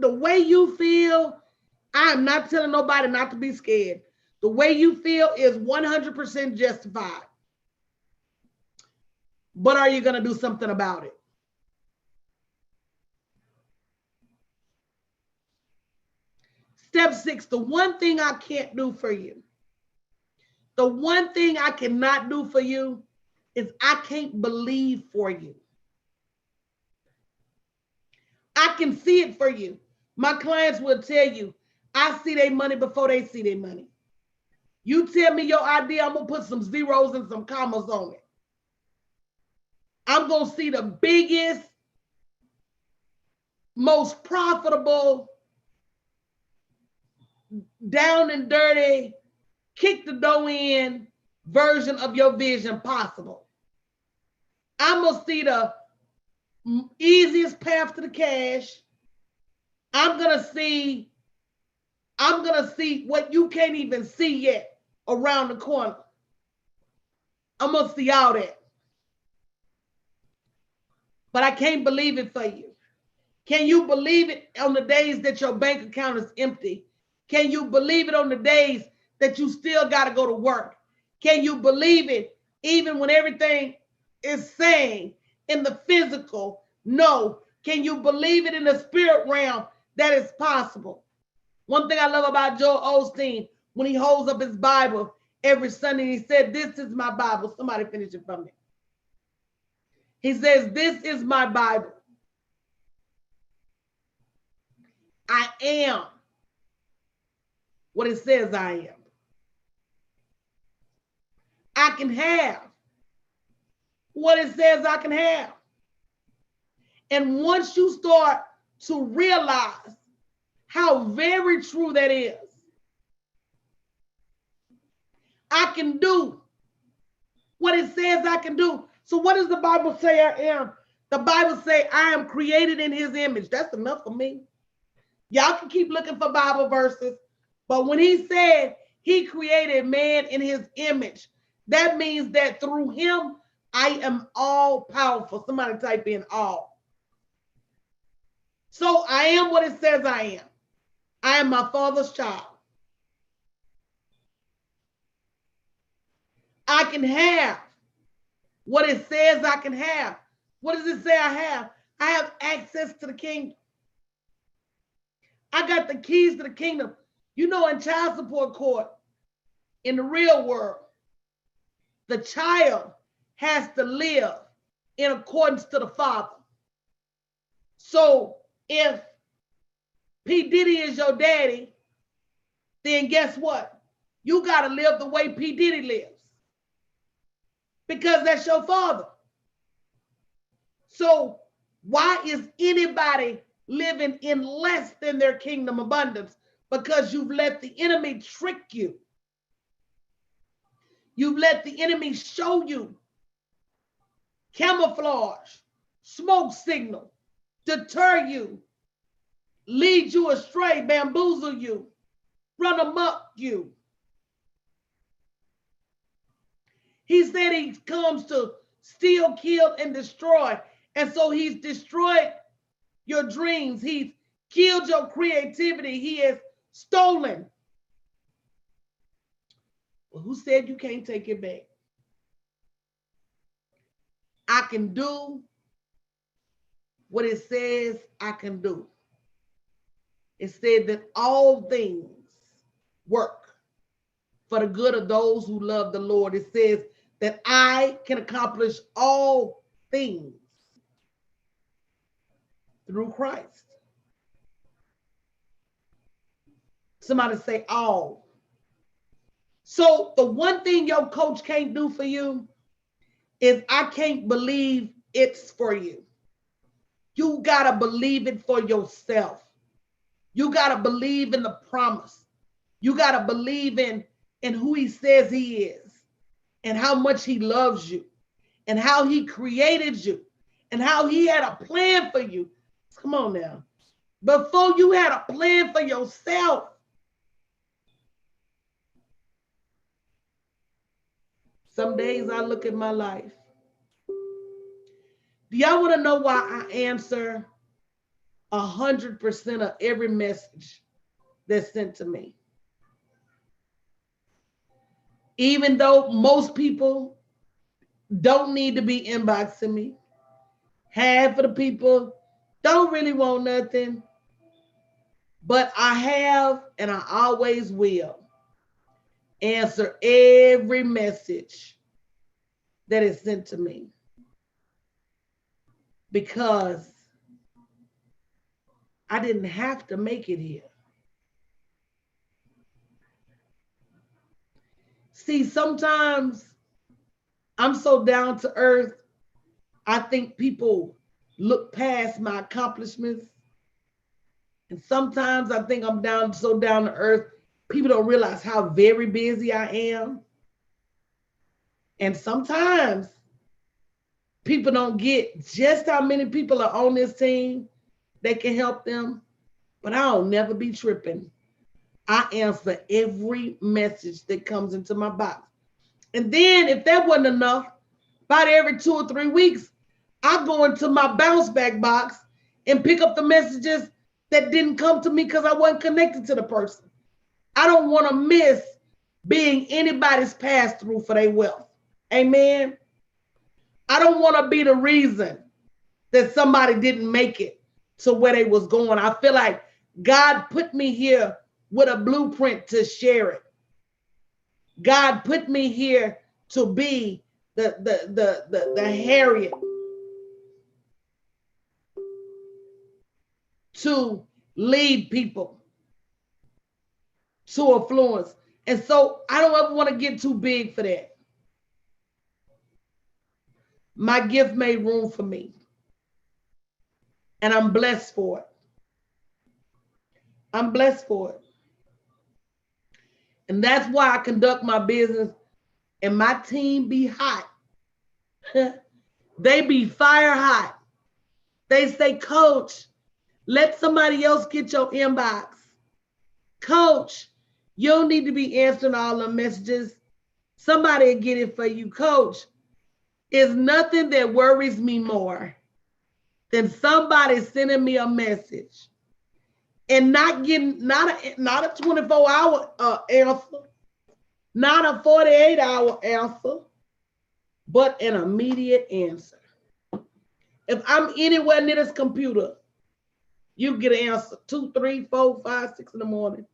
The way you feel, I'm not telling nobody not to be scared. The way you feel is 100% justified. But are you going to do something about it? Step 6, the one thing I can't do for you. The one thing I cannot do for you is I can't believe for you. I can see it for you. My clients will tell you, I see their money before they see their money. You tell me your idea, I'm going to put some zeros and some commas on it. I'm going to see the biggest, most profitable, down and dirty, kick the dough in version of your vision possible. I'm going to see the easiest path to the cash. I'm going to see what you can't even see yet around the corner. I'm going to see all that. But I can't believe it for you. Can you believe it on the days that your bank account is empty? Can you believe it on the days that you still got to go to work? Can you believe it even when everything is saying in the physical, no? Can you believe it in the spirit realm that it's possible? One thing I love about Joel Osteen, when he holds up his Bible every Sunday, he said, this is my Bible. Somebody finish it for me. He says, this is my Bible. I am what it says I am. I can have what it says I can have. And once you start to realize how very true that is, I can do what it says I can do. So what does the Bible say I am? The Bible say I am created in his image. That's enough for me. Y'all can keep looking for Bible verses, but when he said he created man in his image, that means that through him, I am all powerful. Somebody type in all. So I am what it says I am. I am my Father's child. I can have what it says I can have. What does it say I have? I have access to the kingdom. I got the keys to the kingdom. You know, in child support court, in the real world, the child has to live in accordance to the father. So if P. Diddy is your daddy, then guess what? You got to live the way P. Diddy lives, because that's your father. So why is anybody living in less than their kingdom abundance? Because you've let the enemy trick you. You've let the enemy show you, camouflage, smoke signal, deter you, lead you astray, bamboozle you, run amok you. He said he comes to steal, kill, and destroy. And so he's destroyed your dreams. He's killed your creativity. He has stolen. Well, who said you can't take it back? I can do what it says I can do. It said that all things work for the good of those who love the Lord. It says that I can accomplish all things through Christ. Somebody say all. So the one thing your coach can't do for you is I can't believe it's for you. You got to believe it for yourself. You got to believe in the promise. You got to believe in who he says he is and how much he loves you and how he created you and how he had a plan for you. Come on now. Before you had a plan for yourself. Some days I look at my life. Do y'all want to know why I answer 100% of every message that's sent to me? Even though most people don't need to be inboxing me, half of the people don't really want nothing, but I have and I always will answer every message that is sent to me because I didn't have to make it here. See, sometimes I'm so down to earth, I think people look past my accomplishments. And sometimes I think I'm so down to earth, people don't realize how very busy I am. And sometimes people don't get just how many people are on this team that can help them. But I'll never be tripping. I answer every message that comes into my box. And then if that wasn't enough, about every 2 or 3 weeks, I go into my bounce back box and pick up the messages that didn't come to me because I wasn't connected to the person. I don't want to miss being anybody's pass-through for their wealth. Amen. I don't want to be the reason that somebody didn't make it to where they was going. I feel like God put me here with a blueprint to share it. God put me here to be the Harriet, to lead people to affluence. And so I don't ever want to get too big for that. My gift made room for me. And I'm blessed for it. I'm blessed for it. And that's why I conduct my business and my team be hot. They be fire hot. They say, Coach, let somebody else get your inbox. Coach, you don't need to be answering all the messages. Somebody will get it for you. Coach, it's nothing that worries me more than somebody sending me a message and not getting not a 24-hour answer, not a 48-hour answer, but an immediate answer. If I'm anywhere near this computer, you get an answer 2, 3, 4, 5, 6 in the morning.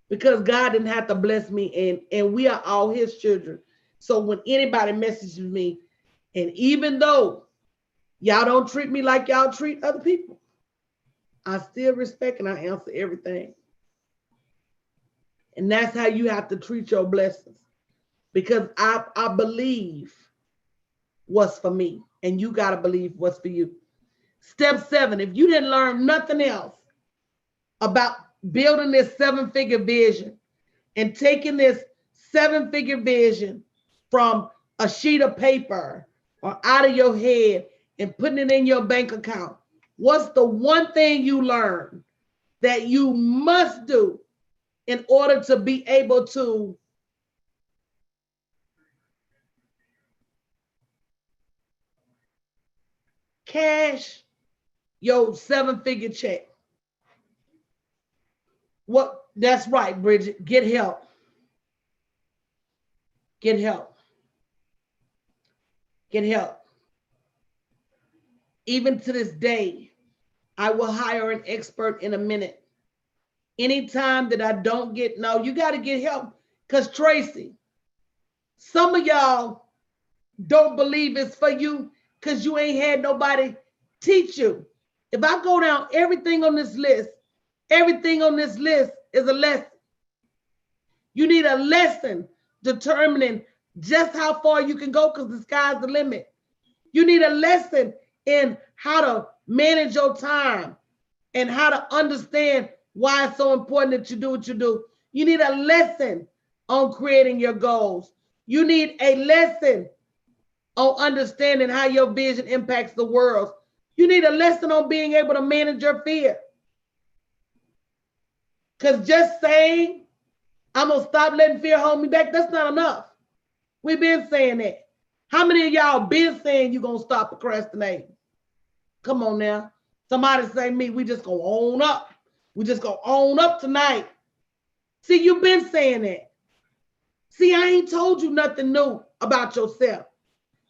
Because God didn't have to bless me, and we are all his children. So when anybody messages me, and even though y'all don't treat me like y'all treat other people, I still respect and I answer everything. And that's how you have to treat your blessings. Because I believe what's for me, and you got to believe what's for you. Step 7, if you didn't learn nothing else about building this 7-figure vision and taking this 7-figure vision from a sheet of paper or out of your head and putting it in your bank account, What's the one thing you learned that you must do in order to be able to cash your 7-figure check? What? That's right, Bridget. Get help. Get help. Get help. Even to this day, I will hire an expert in a minute. Anytime that I don't get, no, you got to get help. Because Tracy, some of y'all don't believe it's for you because you ain't had nobody teach you. If I go down everything on this list is a lesson. You need a lesson determining just how far you can go because the sky's the limit. You need a lesson in how to manage your time and how to understand why it's so important that you do what you do. You need a lesson on creating your goals. You need a lesson on understanding how your vision impacts the world. You need a lesson on being able to manage your fear. Because just saying, I'm going to stop letting fear hold me back, that's not enough. We've been saying that. How many of y'all been saying you're going to stop procrastinating? Come on now. Somebody say me, we just going to own up. We just going to own up tonight. See, you've been saying that. See, I ain't told you nothing new about yourself.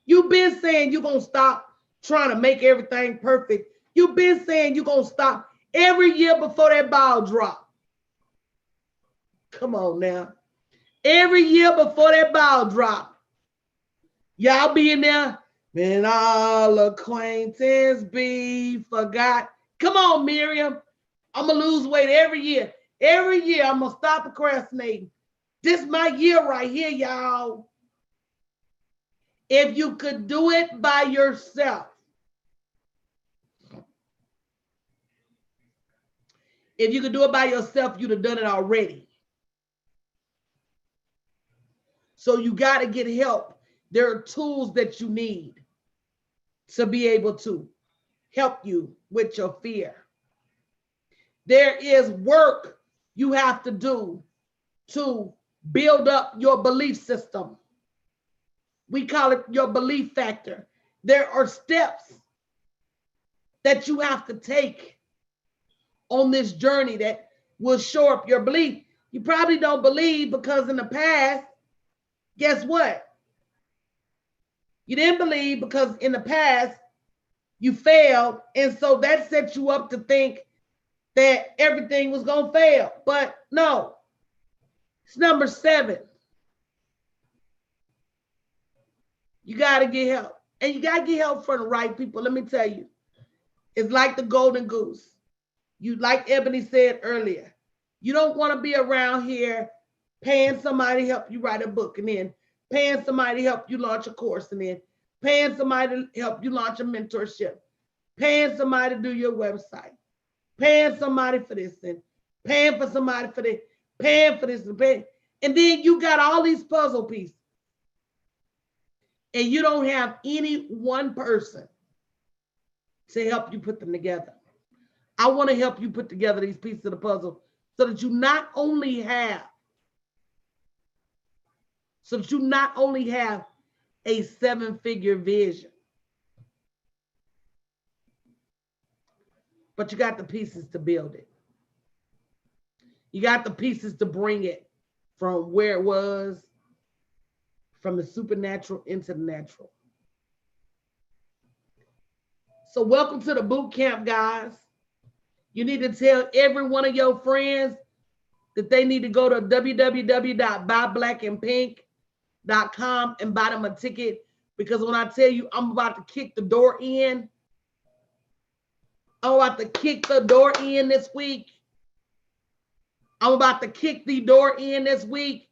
You've been saying you're going to stop trying to make everything perfect. You've been saying you're going to stop every year before that ball drop. Come on now. Every year before that ball drop. Y'all be in there. When all acquaintance be forgot. Come on, Miriam. I'm going to lose weight every year. Every year I'm going to stop procrastinating. This is my year right here, y'all. If you could do it by yourself. If you could do it by yourself, you'd have done it already. So you got to get help. There are tools that you need to be able to help you with your fear. There is work you have to do to build up your belief system. We call it your belief factor. There are steps that you have to take on this journey that will shore up your belief. You probably don't believe because in the past, guess what? You didn't believe because in the past, you failed. And so that set you up to think that everything was going to fail. But no, it's number 7. You got to get help. And you got to get help from the right people. Let me tell you, it's like the golden goose. You, like Ebony said earlier, you don't want to be around here paying somebody to help you write a book and then paying somebody to help you launch a course and then paying somebody to help you launch a mentorship, paying somebody to do your website, paying somebody for this and paying for somebody for this, paying for this and paying. And then you got all these puzzle pieces and you don't have any one person to help you put them together. I want to help you put together these pieces of the puzzle so that you not only have a 7-figure vision, but you got the pieces to build it. You got the pieces to bring it from where it was, from the supernatural into the natural. So welcome to the boot camp, guys. You need to tell every one of your friends that they need to go to www.buyblackandpink.com and buy them a ticket, because when I tell you I'm about to kick the door in, I'm about to kick the door in this week. I'm about to kick the door in this week.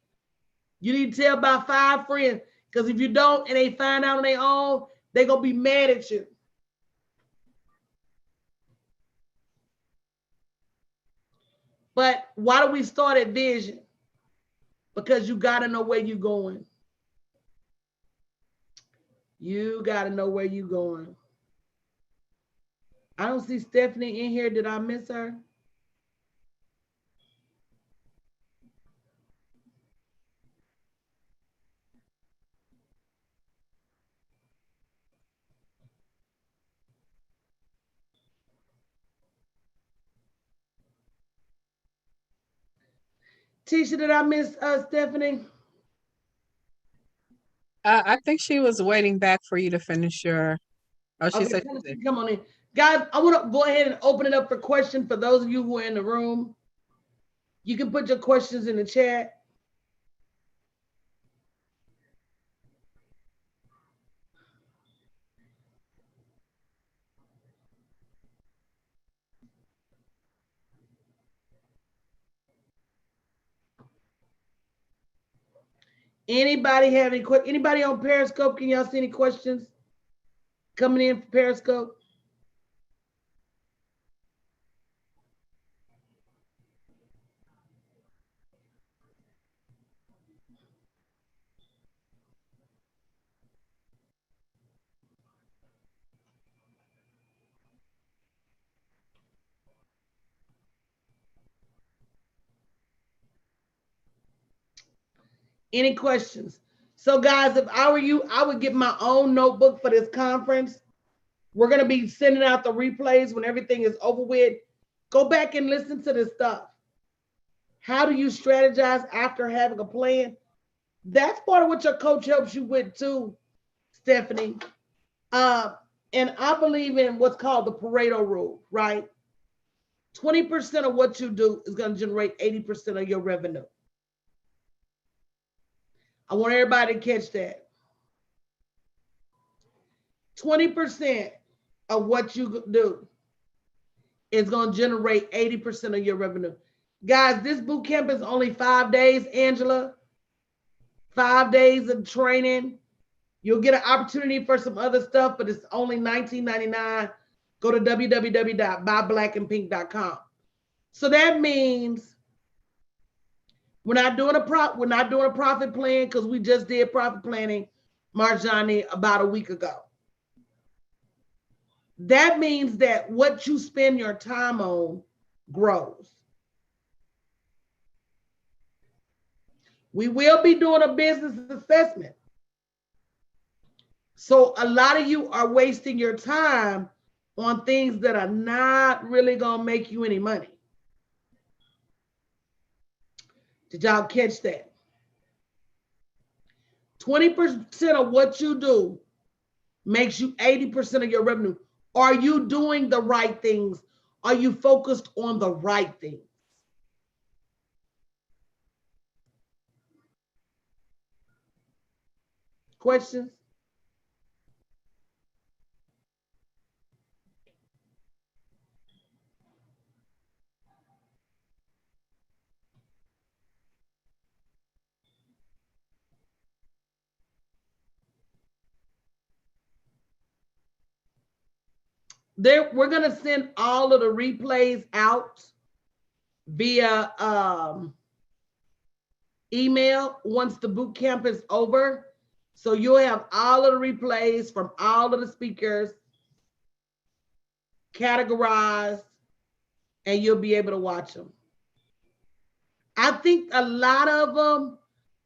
You need to tell about 5 friends, because if you don't and they find out on their own, they're going to be mad at you. But why do we start at vision? Because you got to know where you're going. You got to know where you're going. I don't see Stephanie in here. Did I miss her? Tisha, did I miss Stephanie? I think she was waiting back for you to finish your. Oh, she Okay, said she did. Tennessee, come on in. Guys, I want to go ahead and open it up for questions for those of you who are in the room. You can put your questions in the chat. Anybody have any questions? Anybody on Periscope? Can y'all see any questions coming in for Periscope? Any questions? So, guys, if I were you, I would get my own notebook for this conference. We're going to be sending out the replays when everything is over with. Go back and listen to this stuff. How do you strategize after having a plan? That's part of what your coach helps you with too, Stephanie. Uh, and I believe in what's called the Pareto rule, right? 20% of what you do is going to generate 80% of your revenue. I want everybody to catch that. 20% of what you do is going to generate 80% of your revenue. Guys, this boot camp is only 5 days, Angela. 5 days of training. You'll get an opportunity for some other stuff, but it's only $19.99. Go to www.buyblackandpink.com. So that means we're not doing a profit plan because we just did profit planning, Marjani, about a week ago. That means that what you spend your time on grows. We will be doing a business assessment. So a lot of you are wasting your time on things that are not really going to make you any money. Did y'all catch that? 20% of what you do makes you 80% of your revenue. Are you doing the right things? Are you focused on the right things? Questions? We're going to send all of the replays out via email once the boot camp is over. So you'll have all of the replays from all of the speakers categorized, and you'll be able to watch them. I think a lot of them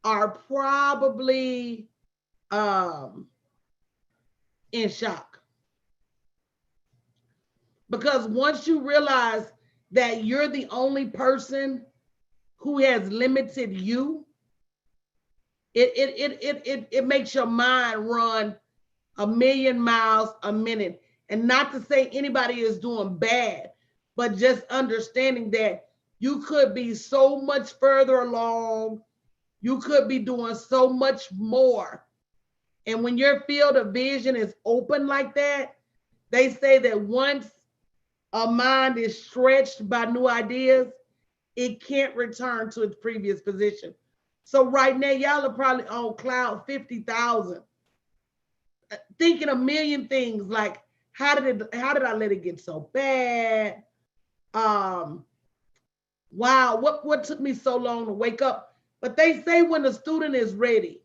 are probably in shock. Because once you realize that you're the only person who has limited you, it makes your mind run a million miles a minute. And not to say anybody is doing bad, but just understanding that you could be so much further along. You could be doing so much more. And when your field of vision is open like that, they say that once a mind is stretched by new ideas, it can't return to its previous position. So right now, y'all are probably on cloud 50,000, thinking a million things like, how did I let it get so bad? Wow, what took me so long to wake up? But they say when the student is ready,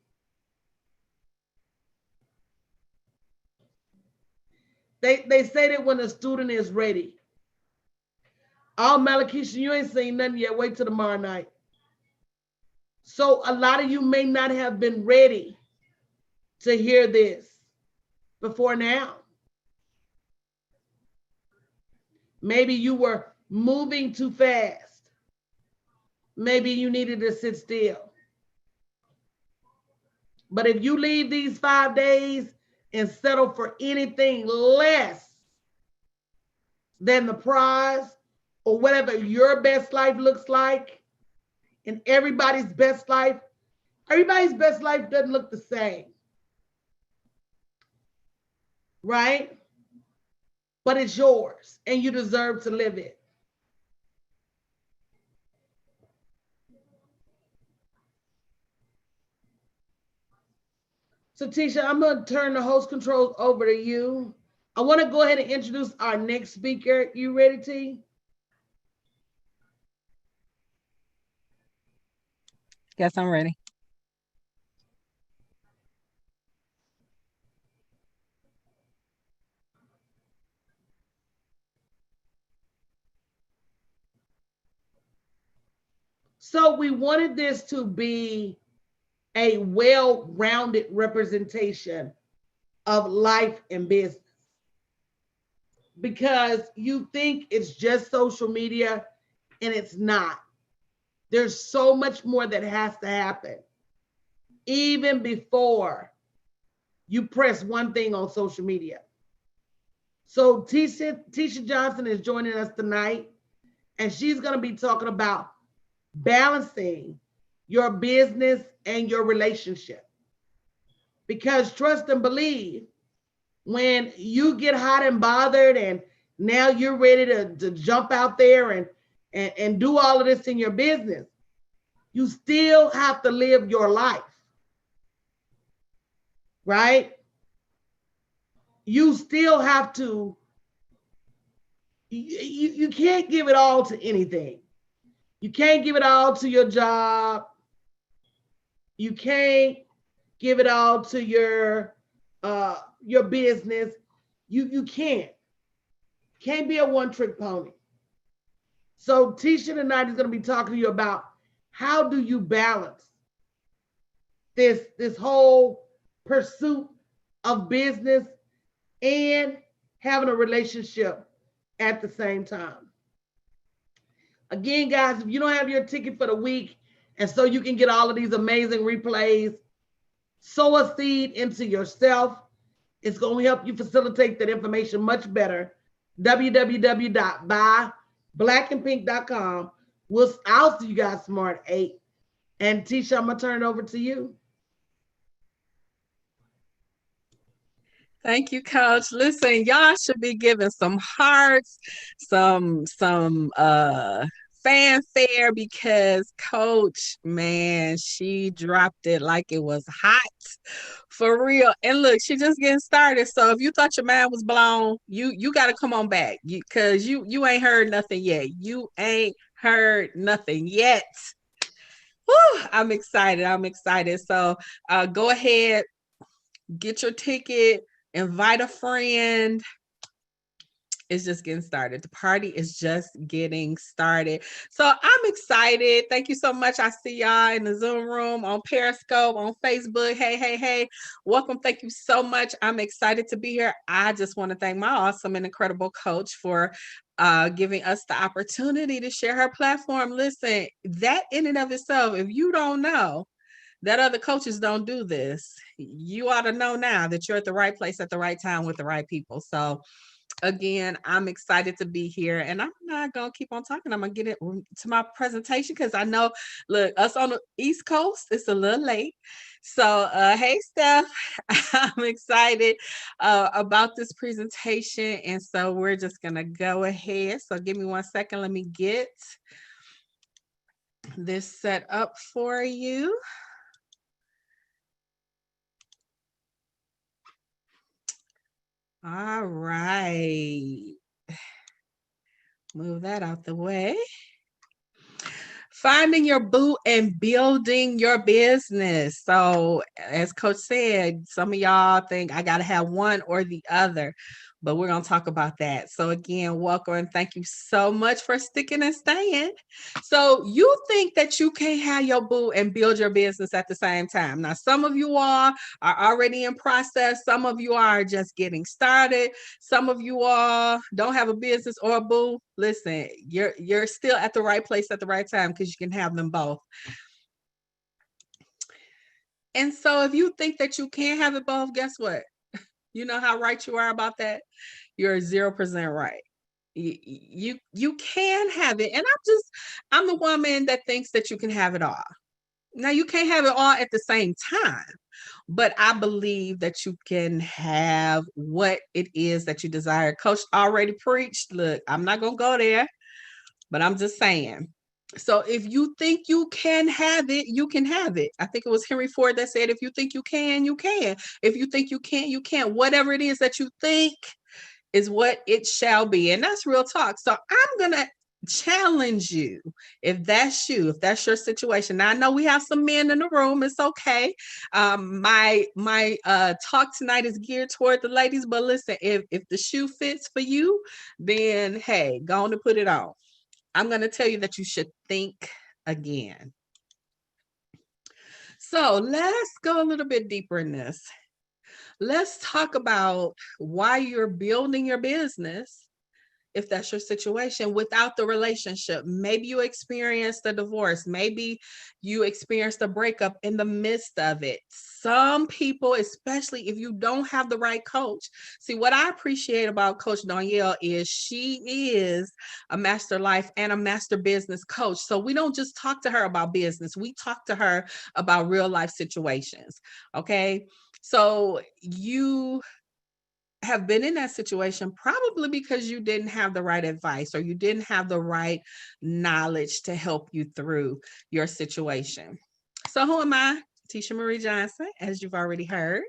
They say that when a student is ready. Oh, Malakisha, you ain't seen nothing yet. Wait till tomorrow night. So a lot of you may not have been ready to hear this before now. Maybe you were moving too fast. Maybe you needed to sit still. But if you leave these 5 days and settle for anything less than the prize or whatever your best life looks like, and everybody's best life doesn't look the same. Right? But it's yours and you deserve to live it. So Tisha, I'm going to turn the host controls over to you. I want to go ahead and introduce our next speaker. You ready, T? Yes, I'm ready. So we wanted this to be a well-rounded representation of life and business, because you think it's just social media and it's not. There's so much more that has to happen even before you press one thing on social media. So Tisha Johnson is joining us tonight, and she's going to be talking about balancing your business and your relationship. Because trust and believe, when you get hot and bothered and now you're ready to jump out there and do all of this in your business, you still have to live your life, right? You still have to, you can't give it all to anything. You can't give it all to your job. You can't give it all to your business. You can't be a one-trick pony. So Tisha tonight is going to be talking to you about how do you balance this whole pursuit of business and having a relationship at the same time. Again, guys, if you don't have your ticket for the week, and so you can get all of these amazing replays, sow a seed into yourself. It's going to help you facilitate that information much better. www.buyblackandpink.com. I'll see you guys tomorrow at 8. And Tisha, I'm going to turn it over to you. Thank you, Coach. Listen, y'all should be giving some hearts, some fanfare, because Coach, man, she dropped it like it was hot for real. And look, she just getting started. So if you thought your mind was blown, you got to come on back, because you ain't heard nothing yet. You ain't heard nothing yet. Whew, I'm excited. I'm excited. So go ahead, get your ticket, invite a friend. It's just getting started. The party is just getting started. So I'm excited. Thank you so much. I see y'all in the Zoom room, on Periscope, on Facebook. Hey. Welcome. Thank you so much. I'm excited to be here. I just want to thank my awesome and incredible coach for giving us the opportunity to share her platform. Listen, that in and of itself, if you don't know that other coaches don't do this, you ought to know now that you're at the right place at the right time with the right people. So again, I'm excited to be here, and I'm not gonna keep on talking. I'm gonna get it to my presentation, because I know, look, us on the East Coast, it's a little late. So hey Steph, I'm excited about this presentation, and so we're just gonna go ahead. So give me 1 second. Let me get this set up for you. All right. Move that out the way. Finding your boo and building your business. So as Coach said, some of y'all think I got to have one or the other. but we're going to talk about that. So again, welcome and thank you so much for sticking and staying. So you think that you can't have your boo and build your business at the same time. Now, some of you all are already in process. Some of you are just getting started. Some of you all don't have a business or a boo. Listen, you're still at the right place at the right time because you can have them both. And so if you think that you can't have it both, guess what? You know how right you are about that? You're 0% right. You can have it. And I'm the woman that thinks that you can have it all. Now you can't have it all at the same time, but I believe that you can have what it is that you desire. Coach already preached. Look, I'm not gonna go there, but I'm just saying. So if you think you can have it, you can have it. I think it was Henry Ford that said, if you think you can, you can. If you think you can't, you can't. Whatever it is that you think is what it shall be. And that's real talk. So I'm going to challenge you if that's you, if that's your situation. Now I know we have some men in the room. It's okay. My talk tonight is geared toward the ladies, but listen, if the shoe fits for you, then hey, go on to put it on. I'm going to tell you that you should think again. So let's go a little bit deeper in this. Let's talk about why you're building your business, if that's your situation, without the relationship. Maybe you experienced a divorce. Maybe you experienced a breakup in the midst of it. Some people, especially if you don't have the right coach. See, what I appreciate about Coach Danielle is she is a master life and a master business coach. So we don't just talk to her about business. We talk to her about real life situations. Okay. So you have been in that situation probably because you didn't have the right advice or you didn't have the right knowledge to help you through your situation. So who am I? Tisha Marie Johnson, as you've already heard.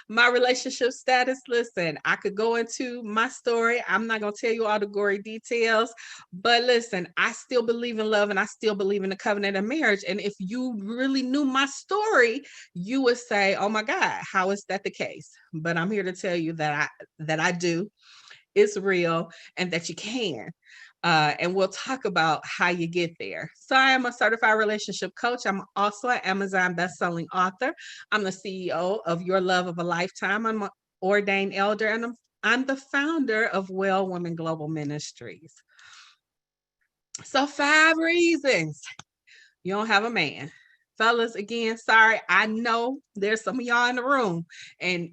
My relationship status, listen, I could go into my story. I'm not going to tell you all the gory details, but listen, I still believe in love and I still believe in the covenant of marriage. And if you really knew my story, you would say, oh my God, how is that the case? But I'm here to tell you that I do. It's real and that you can. And we'll talk about how you get there. So I am a certified relationship coach. I'm also an Amazon bestselling author. I'm the CEO of Your Love of a Lifetime. I'm an ordained elder, and I'm the founder of Well Women Global Ministries. So 5 reasons you don't have a man. Fellas, again, sorry. I know there's some of y'all in the room, and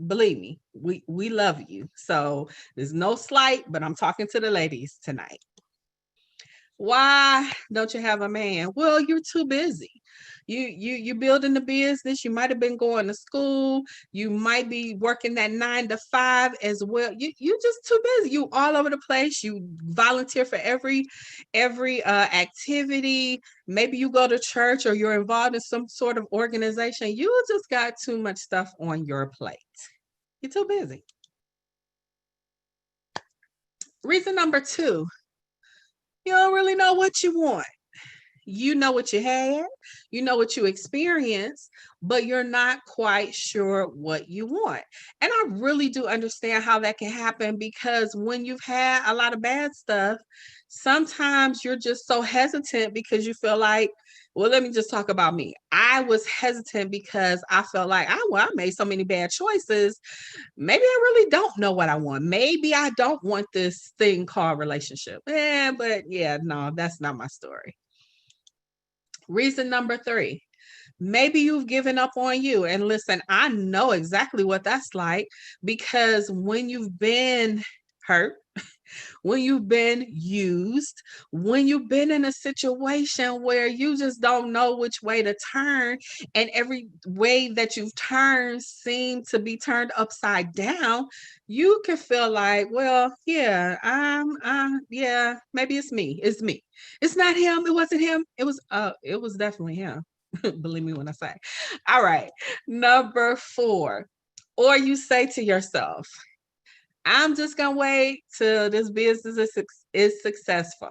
believe me, we love you. So there's no slight, but I'm talking to the ladies tonight. Why don't you have a man? Well, you're too busy. You building the business. You might have been going to school. You might be working that 9 to 5 as well. You just too busy. You all over the place. You volunteer for every activity. Maybe you go to church or you're involved in some sort of organization. You just got too much stuff on your plate. You're too busy. Reason number 2, you don't really know what you want. You know what you had, you know what you experienced, but you're not quite sure what you want. And I really do understand how that can happen, because when you've had a lot of bad stuff, sometimes you're just so hesitant because you feel like, well, let me just talk about me. I was hesitant because I felt like, I made so many bad choices. Maybe I really don't know what I want. Maybe I don't want this thing called relationship. But yeah, no, that's not my story. Reason number 3, maybe you've given up on you. And listen, I know exactly what that's like, because when you've been hurt, when you've been used, when you've been in a situation where you just don't know which way to turn, and every way that you've turned seems to be turned upside down, you can feel like, well, yeah, yeah, maybe it's me. It's me. It's not him. It wasn't him. It was definitely him. Believe me when I say. All right. Number 4, or you say to yourself, I'm just gonna wait till this business is successful.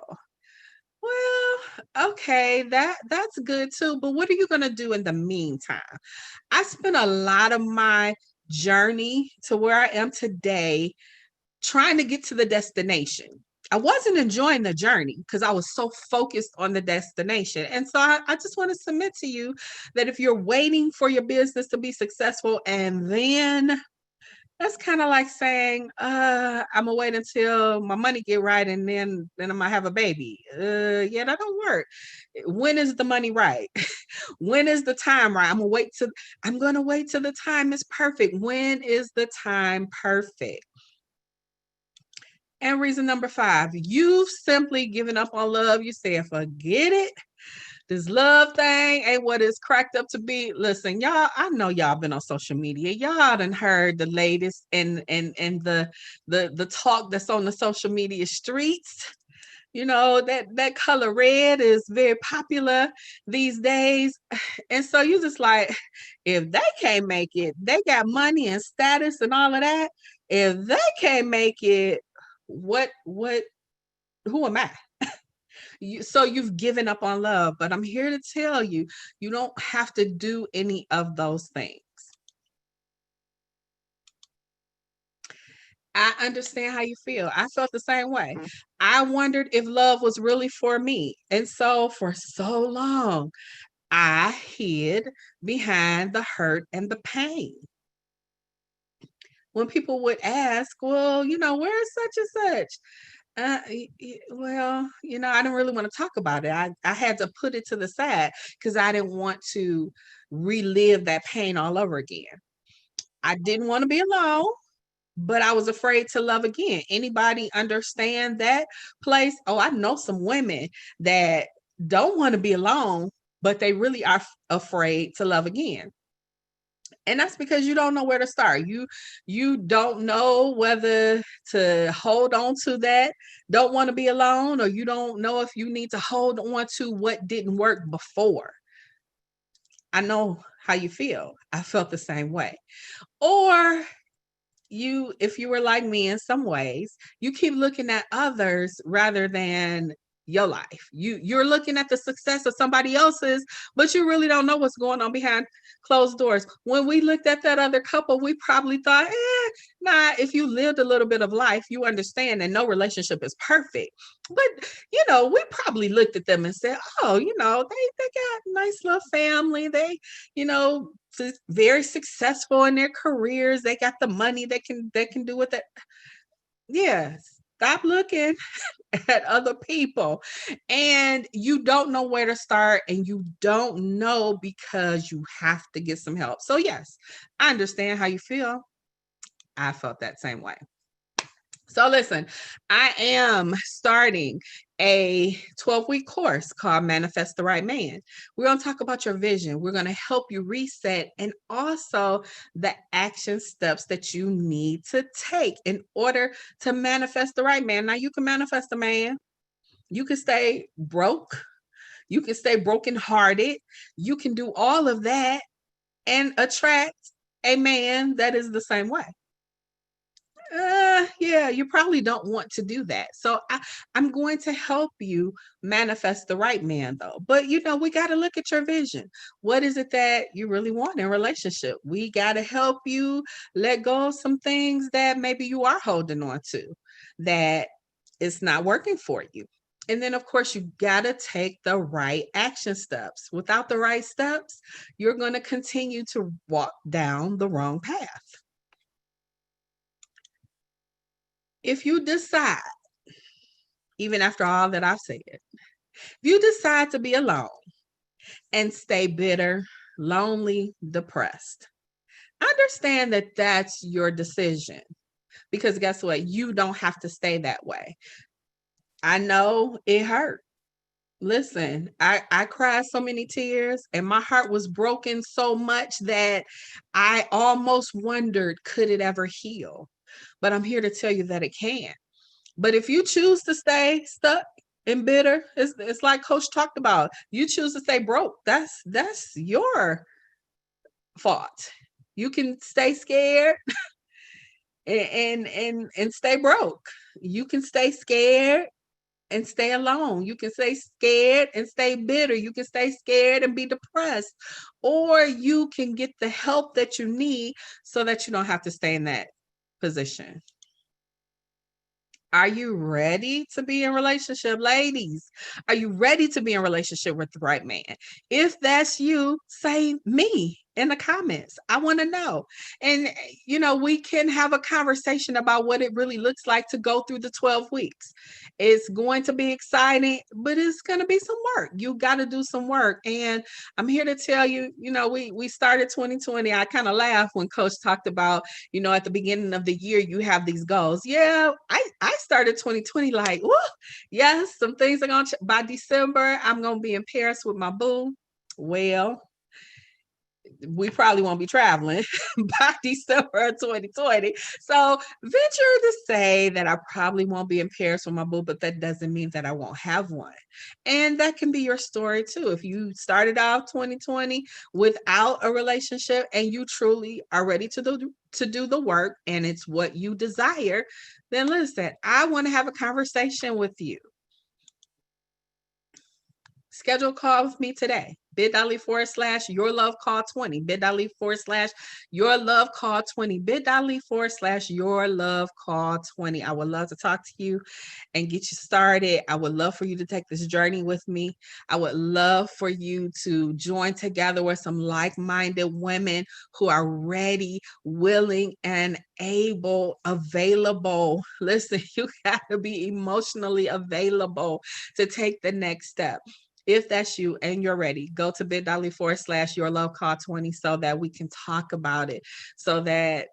Well, okay, that's good too. But what are you gonna do in the meantime? I spent a lot of my journey to where I am today trying to get to the destination. I wasn't enjoying the journey because I was so focused on the destination. And so I just want to submit to you that if you're waiting for your business to be successful, and then that's kind of like saying, I'm gonna wait until my money get right and then I'm gonna have a baby. Yeah, that don't work. When is the money right? When is the time right? I'm gonna wait till the time is perfect. When is the time perfect? And reason number 5, you've simply given up on love. You said, forget it. This love thing ain't what it's cracked up to be. Listen, y'all, I know y'all been on social media. Y'all done heard the latest and the talk that's on the social media streets. You know, that color red is very popular these days. And so you just like, if they can't make it, they got money and status and all of that. If they can't make it, who am I? So you've given up on love, but I'm here to tell you, you don't have to do any of those things. I understand how you feel. I felt the same way. I wondered if love was really for me. And so for so long, I hid behind the hurt and the pain. When people would ask, well, where's such and such? Well, I didn't really want to talk about it. I had to put it to the side because I didn't want to relive that pain all over again. I didn't want to be alone, but I was afraid to love again. Anybody understand that place? Oh, I know some women that don't want to be alone, but they really are afraid to love again. And that's because you don't know where to start. You don't know whether to hold on to that, don't want to be alone, or you don't know if you need to hold on to what didn't work before. I know how you feel. I felt the same way. Or if you were like me in some ways, you keep looking at others rather than your life. You're looking at the success of somebody else's, but you really don't know what's going on behind closed doors. When we looked at that other couple, we probably thought, nah, if you lived a little bit of life, you understand that no relationship is perfect. But we probably looked at them and said, oh, they got a nice little family. They, very successful in their careers. They got the money they can do with it. Yeah, stop looking at other people. And you don't know where to start, and you don't know because you have to get some help. So yes, I understand how you feel. I felt that same way. So listen, I am starting a 12-week course called Manifest the Right Man. We're going to talk about your vision. We're going to help you reset, and also the action steps that you need to take in order to manifest the right man. Now, you can manifest a man. You can stay broke. You can stay brokenhearted. You can do all of that and attract a man that is the same way. Yeah, you probably don't want to do that. So I'm going to help you manifest the right man, though. But we got to look at your vision. What is it that you really want in a relationship? We got to help you let go of some things that maybe you are holding on to that is not working for you. And then, of course, you got to take the right action steps. Without the right steps, you're going to continue to walk down the wrong path. If you decide, even after all that I've said, if you decide to be alone and stay bitter, lonely, depressed, understand that that's your decision. Because guess what? You don't have to stay that way. I know it hurt. Listen, I cried so many tears, and my heart was broken so much that I almost wondered, could it ever heal? But I'm here to tell you that it can. But if you choose to stay stuck and bitter, it's like Coach talked about. You choose to stay broke. That's your fault. You can stay scared and stay broke. You can stay scared and stay alone. You can stay scared and stay bitter. You can stay scared and be depressed. Or you can get the help that you need so that you don't have to stay in that position. Are you ready to be in relationship, ladies? Are you ready to be in relationship with the right man? If that's you, say me in the comments. I want to know. And we can have a conversation about what it really looks like to go through the 12 weeks. It's going to be exciting, but it's going to be some work. You got to do some work. And I'm here to tell you, we started 2020. I kind of laughed when Coach talked about, at the beginning of the year, you have these goals. Yeah, I started 2020 like, woo, yes, some things are going to, by December, I'm going to be in Paris with my boo. Well, we probably won't be traveling by December of 2020. So venture to say that I probably won't be in Paris with my boo, but that doesn't mean that I won't have one. And that can be your story too. If you started off 2020 without a relationship and you truly are ready to do the work and it's what you desire, then listen, I want to have a conversation with you. Schedule a call with me today. bit.ly/yourlovecall20. bit.ly/yourlovecall20. bit.ly/yourlovecall20. I would love to talk to you and get you started. I would love for you to take this journey with me. I would love for you to join together with some like-minded women who are ready, willing, and able, available. Listen, you got to be emotionally available to take the next step. If that's you and you're ready, go to bit.ly/yourlovecall20 so that we can talk about it, so that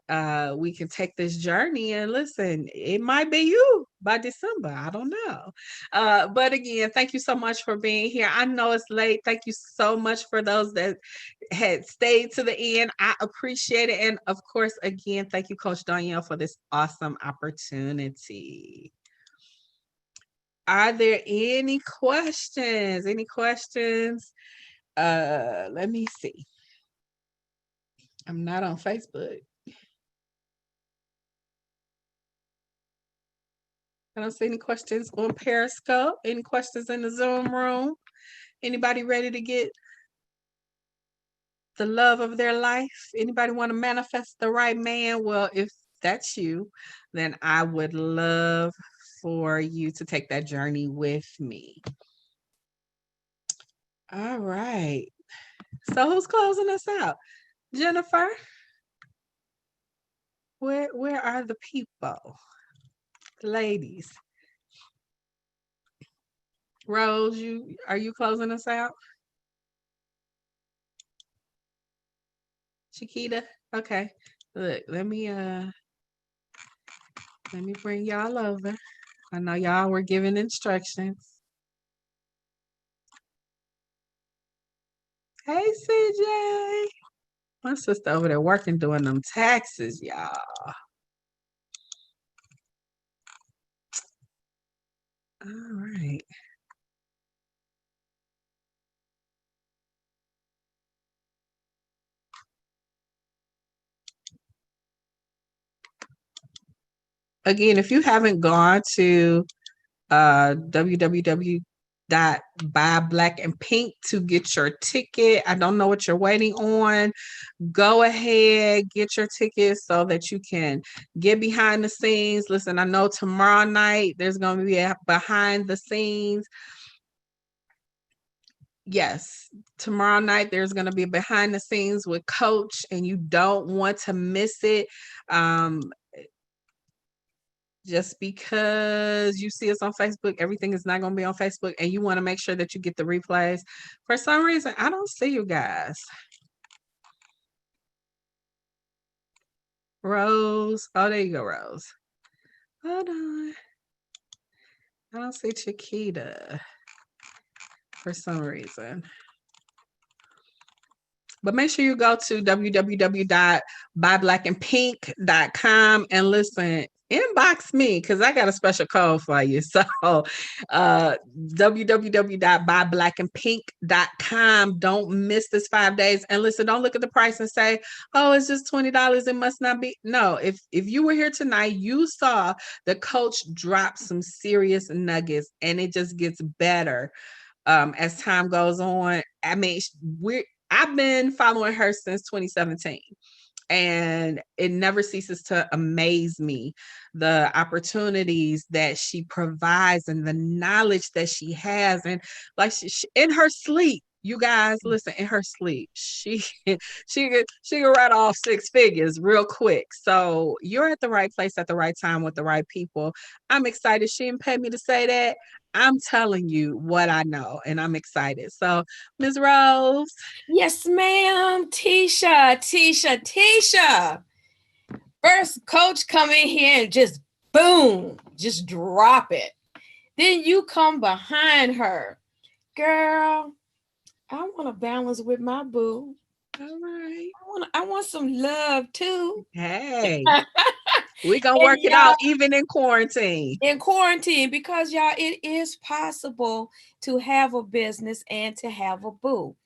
we can take this journey. And listen, it might be you by December. I don't know. But again, thank you so much for being here. I know it's late. Thank you so much for those that had stayed to the end. I appreciate it. And of course, again, thank you, Coach Danielle, for this awesome opportunity. Are there any questions? Any questions? Let me see. I'm not on Facebook. I don't see any questions on Periscope. Any questions in the Zoom room? Anybody ready to get the love of their life? Anybody want to manifest the right man? Well, if that's you, then I would love for you to take that journey with me. All right. So who's closing us out? Jennifer? Where are the people? The ladies. Rose, are you closing us out? Chiquita? Okay. Look, let me bring y'all over. I know y'all were giving instructions. Hey, CJ. My sister over there working doing them taxes, y'all. All right. Again, if you haven't gone to www.buyblackandpink to get your ticket, I don't know what you're waiting on. Go ahead, get your tickets so that you can get behind the scenes. Listen, I know tomorrow night there's going to be a behind the scenes. Yes, tomorrow night there's going to be behind the scenes with Coach, and you don't want to miss it. Just because you see us on Facebook, everything is not going to be on Facebook, and you want to make sure that you get the replays. For some reason, I don't see you guys. Rose. Oh, there you go, Rose. Hold on. I don't see Chiquita for some reason. But make sure you go to www.buyblackandpink.com and listen, inbox me because I got a special code for you. So www.buyblackandpink.com. Don't miss this 5 days. And listen, don't look at the price and say, oh, it's just $20. It must not be. No, if you were here tonight, you saw the coach drop some serious nuggets, and it just gets better as time goes on. I mean, I've been following her since 2017. And it never ceases to amaze me, the opportunities that she provides and the knowledge that she has. And like she in her sleep, you guys listen, in her sleep, she can write off six figures real quick. So you're at the right place at the right time with the right people. I'm excited. She didn't pay me to say that. I'm telling you what I know, and I'm excited. So, Ms. Rose. Yes, ma'am. Tisha. First, coach come in here and just boom, just drop it. Then you come behind her. Girl, I want to balance with my boo. All right. I want some love too. Hey, we gonna And work it out even in quarantine. in quarantine, because y'all, it is possible to have a business and to have a boo.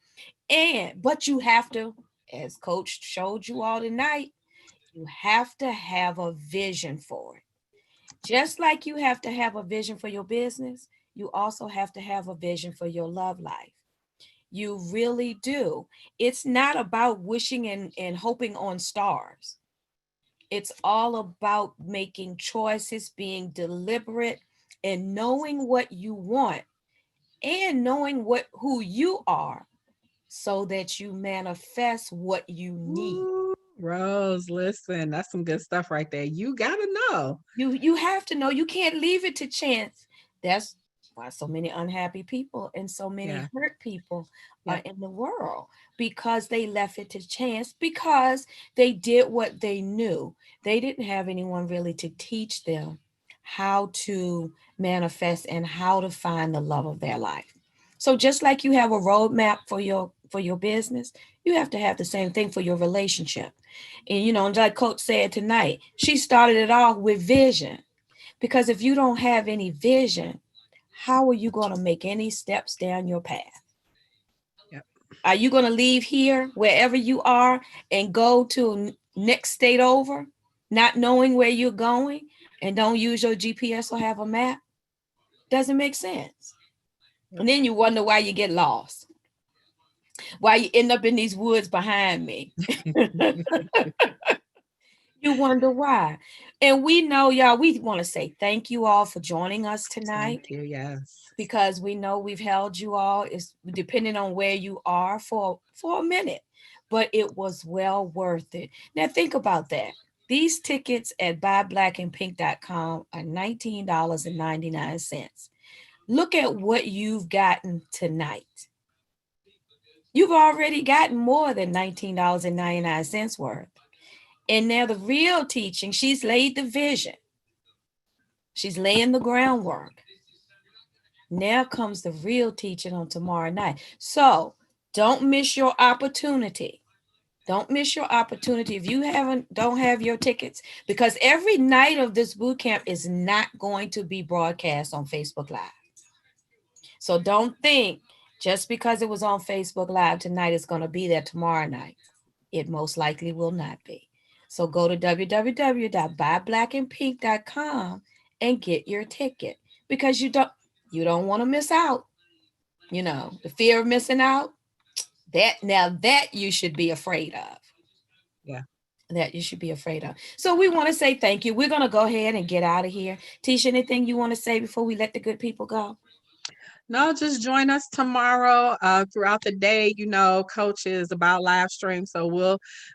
But you have to, as coach showed you all tonight, you have to have a vision for it. Just like you have to have a vision for your business, you also have to have a vision for your love life. You really do. It's not about wishing and hoping on stars. It's all about making choices, being deliberate, and knowing what you want and knowing who you are so that you manifest what you need. Ooh, Rose, listen, that's some good stuff right there. You gotta know. You have to know. You can't leave it to chance. That's why so many unhappy people and so many hurt people are in the world, because they left it to chance, because they did what they knew. They didn't have anyone really to teach them how to manifest and how to find the love of their life. So just like you have a roadmap for your business, you have to have the same thing for your relationship. And like coach said tonight, she started it off with vision. Because if you don't have any vision, how are you going to make any steps down your path? Yep. Are you going to leave here, wherever you are, and go to next state over, not knowing where you're going, and don't use your GPS or have a map? Doesn't make sense. Yep. And then you wonder why you get lost, why you end up in these woods behind me. You wonder why. And we know, y'all, we want to say thank you all for joining us tonight. Thank you, yes. Because we know we've held you all, it's depending on where you are, for a minute. But it was well worth it. Now think about that. These tickets at buyblackandpink.com are $19.99. Look at what you've gotten tonight. You've already gotten more than $19.99 worth. And now the real teaching, she's laid the vision. She's laying the groundwork. Now comes the real teaching on tomorrow night. So don't miss your opportunity. Don't miss your opportunity if you don't have your tickets, because every night of this boot camp is not going to be broadcast on Facebook Live. So don't think just because it was on Facebook Live tonight, it's going to be there tomorrow night. It most likely will not be. So go to www.buyblackandpink.com and get your ticket, because you don't want to miss out. The fear of missing out, that you should be afraid of. Yeah. That you should be afraid of. So we want to say thank you. We're going to go ahead and get out of here. Tisha, anything you want to say before we let the good people go? No, just join us tomorrow throughout the day. Coach is about live stream, so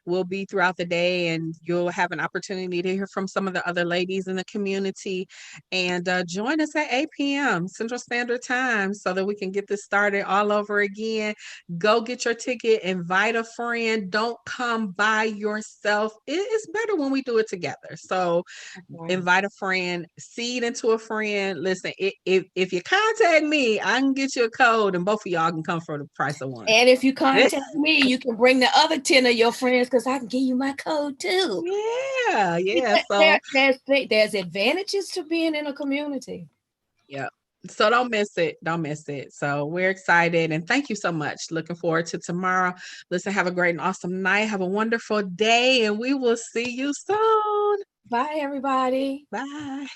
we'll be throughout the day, and you'll have an opportunity to hear from some of the other ladies in the community. And join us at 8 p.m. Central Standard Time so that we can get this started all over again. Go get your ticket, invite a friend. Don't come by yourself. It's better when we do it together. So invite a friend, seed into a friend. Listen, if you contact me, I can get you a code, and both of y'all can come for the price of one. And if you contact me, you can bring the other 10 of your friends, because I can give you my code too. Yeah. So there's advantages to being in a community. Yeah. So don't miss it. So we're excited, and thank you so much. Looking forward to tomorrow. Listen, have a great and awesome night. Have a wonderful day, and we will see you soon. Bye, everybody. Bye.